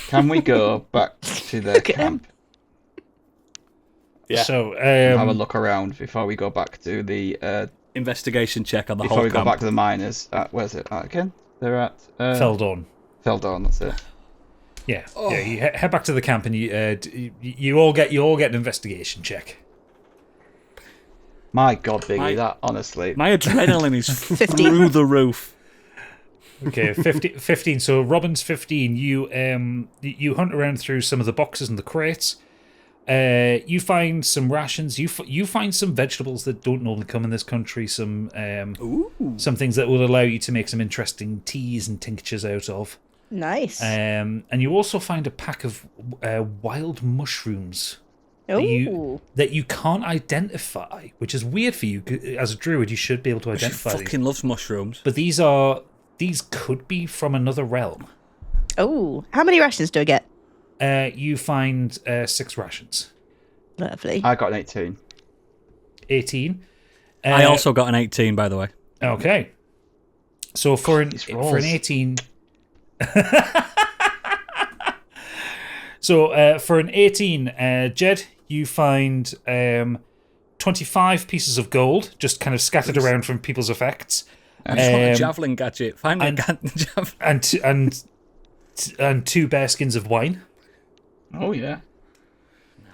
can we go back to the Look at him. camp? Yeah. So, Have a look around before we go back to the Investigation check on the before whole we go camp. back to the miners. Where's it at again? They're at Felldawn. Felldawn. That's it. Yeah, yeah. You head back to the camp, and you all get an investigation check. My God, Biggie, My- that honestly. My adrenaline is 15. through the roof. Okay, 15. So Robin's 15. You hunt around through some of the boxes and the crates. You find some rations. You find some vegetables that don't normally come in this country. Some things that will allow you to make some interesting teas and tinctures out of. Nice. And you also find a pack of wild mushrooms Ooh. that you can't identify, which is weird for you. As a druid, you should be able to She identify these. fucking loves mushrooms. But these could be from another realm. Oh, how many rations do I get? You find 6 rations. Lovely. I got an 18. 18. I also got an 18, by the way. Okay. So for an These rolls. 18. So for an 18, Jed, you find 25 pieces of gold just kind of scattered around from people's effects. I just want a Um, javelin gadget. Find me a javelin. and 2 bear skins of wine. Oh yeah.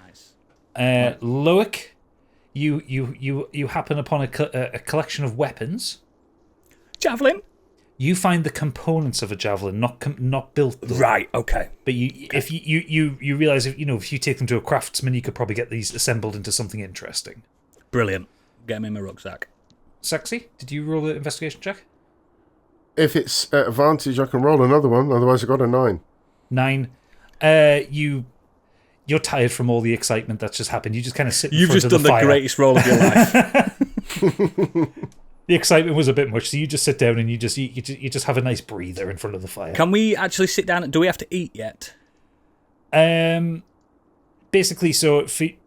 Nice. Loic, you happen upon a collection of weapons. Javelin? You find the components of a javelin, not built though. Right, okay. But if you realize if you take them to a craftsman, you could probably get these assembled into something interesting. Brilliant. Get them in my rucksack. Sexy, did you roll the investigation check? If it's at advantage, I can roll another one. Otherwise, I got a 9. 9. You're tired from all the excitement that's just happened. You just kind of sit in You've front just of done the the fire. greatest roll of your life. The excitement was a bit much, so you just sit down and you just have a nice breather in front of the fire. Can we actually sit down? Do we have to eat yet? Basically, so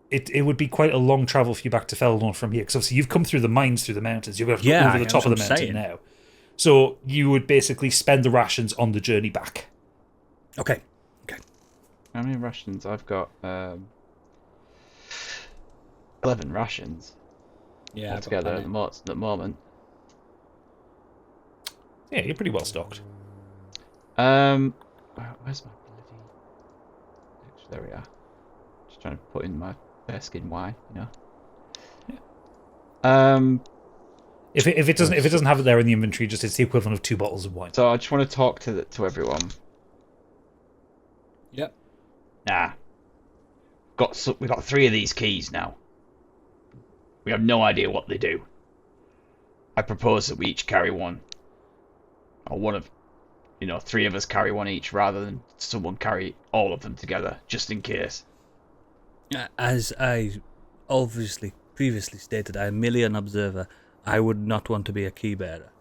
it would be quite a long travel for you back to Felldawn from here, because obviously you've come through the mines, through the mountains. You're going to Yeah, over the that's top of what the I'm mountain saying. now. So you would basically spend the rations on the journey back. Okay. How many rations? I've got 11 rations Yeah, altogether at the moment. Yeah, you're pretty well stocked. Where's my bloody? There we are. Just trying to put in my bearskin wine, you know. Yeah. If it doesn't have it there in the inventory, just it's the equivalent of 2 bottles of wine. So I just want to talk to everyone. Yep. Nah. We got 3 of these keys now. We have no idea what they do. I propose that we each carry one. Or one of 3 of us carry one each rather than someone carry all of them together, just in case. As I obviously previously stated, I am merely an observer. I would not want to be a key bearer.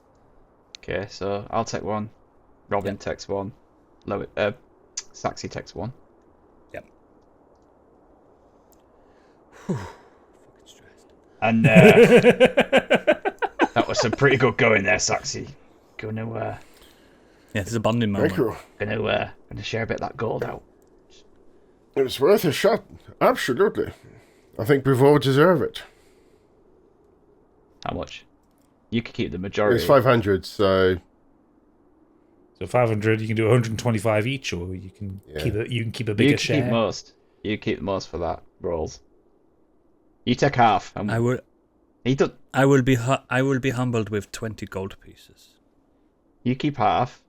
Okay, so I'll take one. Robin takes one. Saxy takes one. Yep. Whew. Fucking stressed. And that was some pretty good going there, Saxy. Yeah, there's a bonding moment. Thank you. Gonna share a bit of that gold out. It was worth a shot. Absolutely. I think we all deserve it. How much? You could keep the majority. It's 500, so... So 500, you can do 125 each, or you can keep a bigger You share. keep most. You keep the most for that rolls. You take half. I will be humbled with 20 gold pieces. You keep half.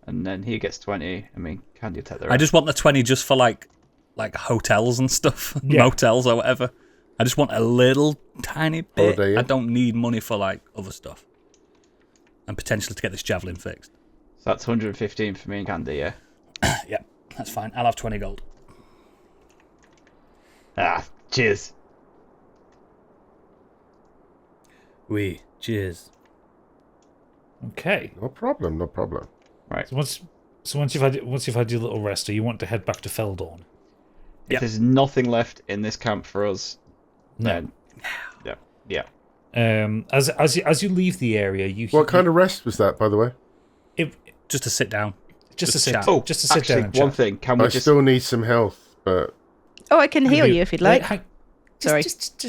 And then he gets 20. I mean, can you take the rest? I just want the 20 just for like hotels and stuff, motels or whatever. I just want a little tiny bit. Holiday, yeah. I don't need money for like other stuff, and potentially to get this javelin fixed. So that's 115 for me and Candy, yeah? Yeah, that's fine. I'll have 20 gold. Cheers. Cheers. Okay. No problem, no problem. Right. So once you've had your little rest, do you want to head back to Felldawn? If there's nothing left in this camp for us, No. then yeah. As you leave the area, What kind of rest was that, by the way? Just to sit down. Just to sit chat. down. Just to sit Actually, down and one chat. thing. Can we I just... still need some health, but... Oh, I can heal you if you'd like. Sorry. Just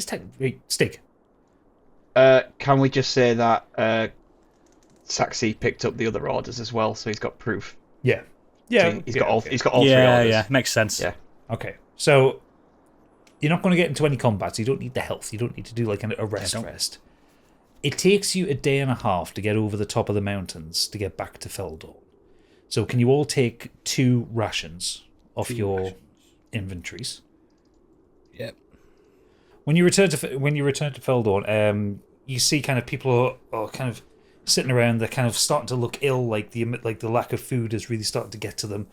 stick. Can we just say that Saxy picked up the other orders as well, so he's got proof. Yeah. So Yeah. he's got all 3 orders. Yeah, makes sense. Yeah. Okay. So you're not going to get into any combat, so you don't need the health. You don't need to do like a rest. It takes you a day and a half to get over the top of the mountains to get back to Felldawn. So can you all take 2 rations off your inventories? Yep. When you return to Felldawn, you see kind of people are kind of sitting around. They're kind of starting to look ill, like the lack of food is really starting to get to them.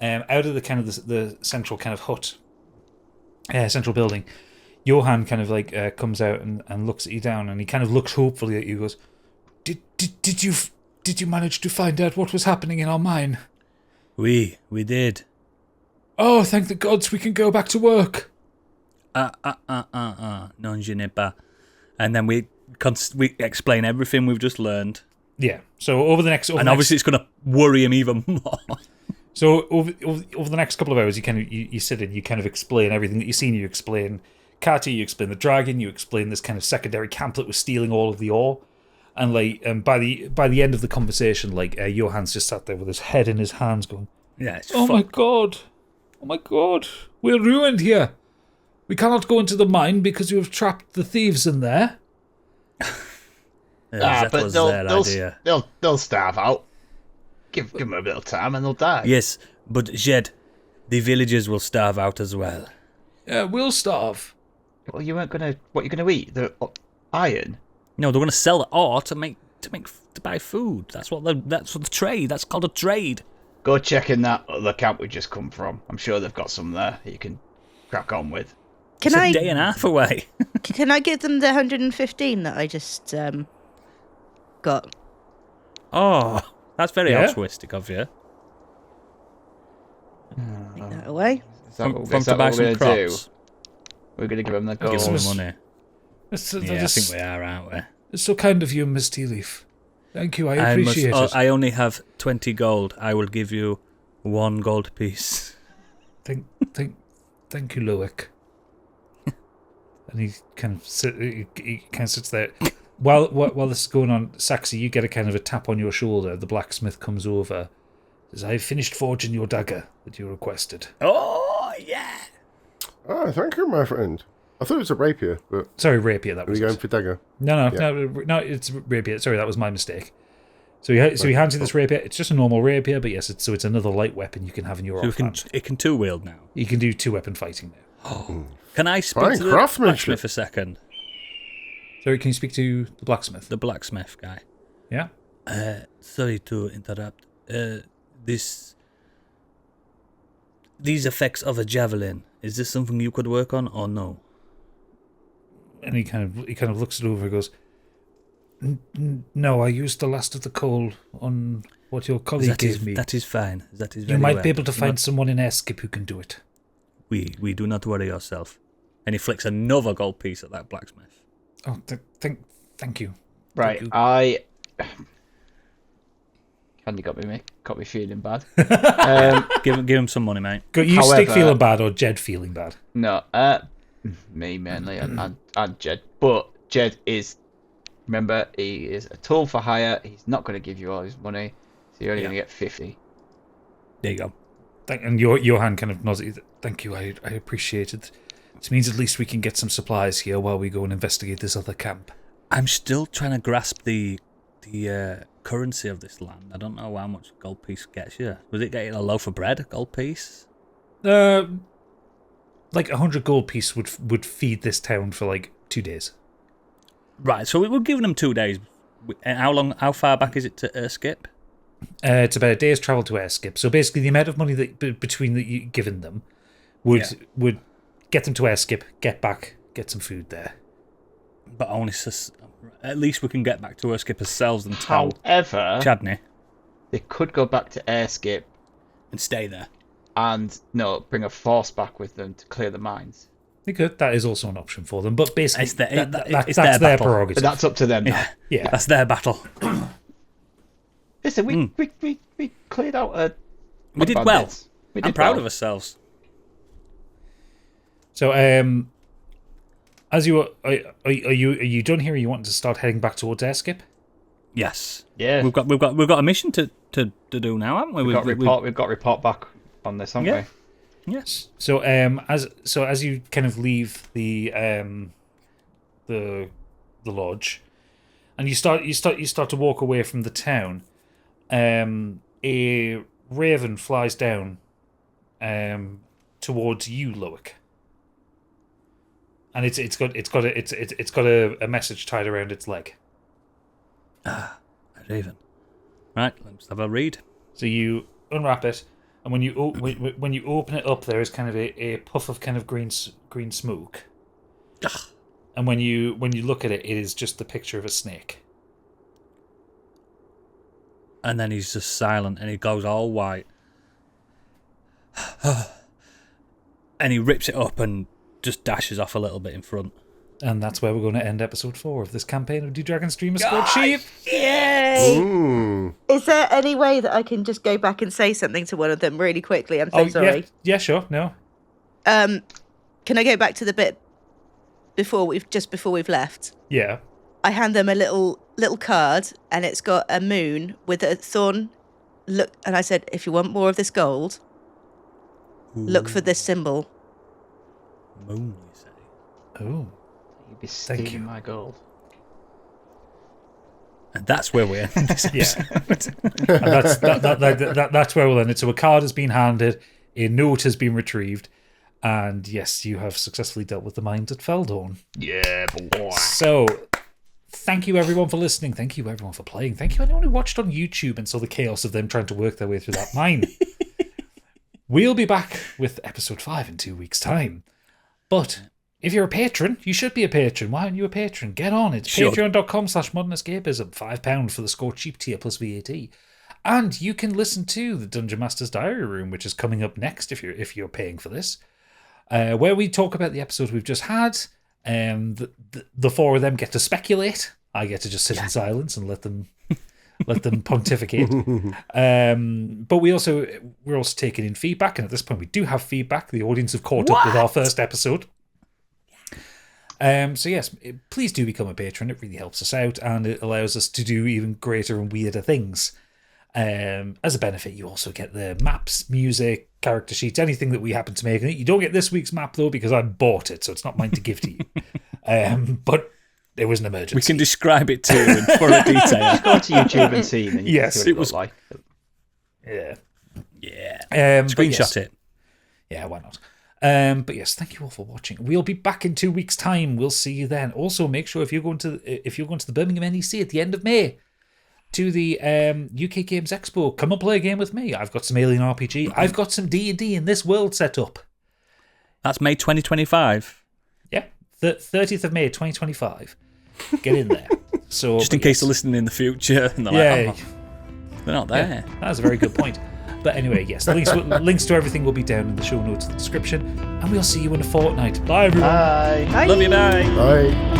Out of the kind of the central kind of hut, central building, Johan kind of like comes out and looks at you down, and he kind of looks hopefully at you. Goes, did you manage to find out what was happening in our mine? We did. Oh, thank the gods, we can go back to work. Non je n'ai pas. And then we explain everything we've just learned. Yeah. So over the next, obviously it's going to worry him even more. So over the next couple of hours, you sit and you kind of explain everything that you've seen. You explain Katia, you explain the dragon, you explain this kind of secondary camp that was stealing all of the ore, and by the end of the conversation, Johan's just sat there with his head in his hands, going, Yeah. "Oh my god, we're ruined here. We cannot go into the mine because you have trapped the thieves in there." That but was their idea. they'll starve out. Give them a bit of time and they'll die. Yes, but Jed, the villagers will starve out as well. Yeah, we'll starve. Well, you weren't gonna. What you gonna eat? The iron. No, they're going to sell the ore to buy food. That's what the trade. That's called a trade. Go check in that other camp we just come from. I'm sure they've got some there that you can crack on with. Can It's I a day and a half away. can I give them the 115 that I just got? Oh, that's very Yeah? altruistic of you. Take that away. Is that From to buy some crops. We're gonna give them the Give gold. them the some- money. Yeah, I think we are, aren't we? It's so kind of you, Miss Tea Leaf. Thank you, I appreciate it. I only have 20 gold. I will give you 1 gold piece. Thank you, Loic. And he kind of sits there. While this is going on, Saxy, you get a kind of a tap on your shoulder. The blacksmith comes over. Says, "I've finished forging your dagger that you requested." Oh, yeah. Ah, thank you, my friend. I thought it was a rapier, but Sorry, rapier. That are was we going it. for dagger? No, Yeah. it's rapier. Sorry, that was my mistake. So he hands you this rapier. It's just a normal rapier, but yes, it's another light weapon you can have in your So offhand. it can two-wield now. You can do 2-weapon fighting now. Can I speak Fine to the craftsmanship. blacksmith a second? Sorry, can you speak to the blacksmith? The blacksmith guy. Yeah. Sorry to interrupt. These effects of a javelin, is this something you could work on or no? And he kind of looks it over and goes, No, I used the last of the coal on what your colleague gave me. That is fine. That is very You might well. be able to find someone in Airskip who can do it. We do not worry yourself. And he flicks another gold piece at that blacksmith. Oh, thank you. Right, Thank you. Candy got me feeling bad. Give him some money, mate. Got you However- Stick feeling bad or Jed feeling bad? No, me mainly and Jed. But Jed is, remember, he is a tool for hire. He's not going to give you all his money, so you're only going to get 50. There you go. And Johan kind of nods. Thank you, I appreciate it. This means at least we can get some supplies here while we go and investigate this other camp. I'm still trying to grasp the currency of this land. I don't know how much a gold piece gets you. Was it getting a loaf of bread, a gold piece? Like 100 gold piece would feed this town for like 2 days. Right, so we were giving them 2 days. And how far back is it to Erskip? It's about a day's travel to Airskip. So basically, the amount of money that between that you given them would get them to Airskip, get back, get some food there. But only at least we can get back to Erskip ourselves and tell However, Chadney they could go back to Airskip and stay there. and bring a force back with them to clear the mines. They could. That is also an option for them. But basically, It's their that's their battle. prerogative. But that's up to them now. Yeah. That's their battle. Listen, we cleared out a. We did bad well. bits. We I'm did proud well. of ourselves. So, as you are you done here? Are you wanting to start heading back towards Airskip? Yes. Yeah. We've got a mission to do now, haven't we? We've got to report back on this, haven't Yeah. we? Yes. So, as you kind of leave the lodge, and you start to walk away from the town, a raven flies down, towards you, Loic, and it's got a message tied around its leg. A raven. Right, let's have a read. So you unwrap it, and when you open it up, there is kind of a puff of kind of green smoke. Ugh. And when you look at it, it is just the picture of a snake. And then he's just silent and he goes all white. And he rips it up and just dashes off a little bit in front. And that's where we're going to end episode 4 of this campaign of Do Dragons Stream a Scorched Sheep. Yay! Mm. Is there any way that I can just go back and say something to one of them really quickly? I'm so sorry. Yeah, sure. No. Can I go back to the bit before we've left? Yeah. I hand them a little card, and it's got a moon with a thorn. Look, and I said, if you want more of this gold, look for this symbol. Moon, you say? Oh. You'd be Thank stealing you. my gold. And that's where we end this Yeah. episode. And that's where we'll end it. So a card has been handed, a note has been retrieved, and yes, you have successfully dealt with the mines at Felldawn. Yeah, boy. So, thank you everyone for listening. Thank you everyone for playing. Thank you anyone who watched on YouTube and saw the chaos of them trying to work their way through that mine. We'll be back with episode 5 in 2 weeks' time. But if you're a patron, you should be a patron. Why aren't you a patron? Get on. It's Should. patreon.com/modernescapism. £5 for the Scorched Sheep tier plus VAT. And you can listen to the Dungeon Master's Diary Room, which is coming up next if you're paying for this, where we talk about the episodes we've just had. The four of them get to speculate. I get to just sit in silence and let them pontificate. But we're also taking in feedback, and at this point we do have feedback. The audience have caught up with our first episode. So yes, please do become a patron. It really helps us out, and it allows us to do even greater and weirder things. As a benefit, you also get the maps, music, character sheets, anything that we happen to make. You don't get this week's map though, because I bought it, so it's not mine to give to you. But there was an emergency. We can describe it to you in full detail. Go to YouTube and see. Then you Yes, can see what it was like. Yeah. Yeah. But Screenshot yes. it. Yeah, why not? But yes, thank you all for watching. We'll be back in 2 weeks' time. We'll see you then. Also, make sure if you're going to the Birmingham NEC at the end of May, to the UK Games Expo. Come and play a game with me. I've got some Alien RPG. I've got some D&D in this world set up. That's May 2025. Yeah, 30th of May 2025. Get in there. So Just in case they're listening in the future and they're like, they're not there. Yeah, that's a very good point. But anyway, yes, links to everything will be down in the show notes, the description, and we'll see you in a fortnight. Bye, everyone. Bye. Love you, bye. Bye.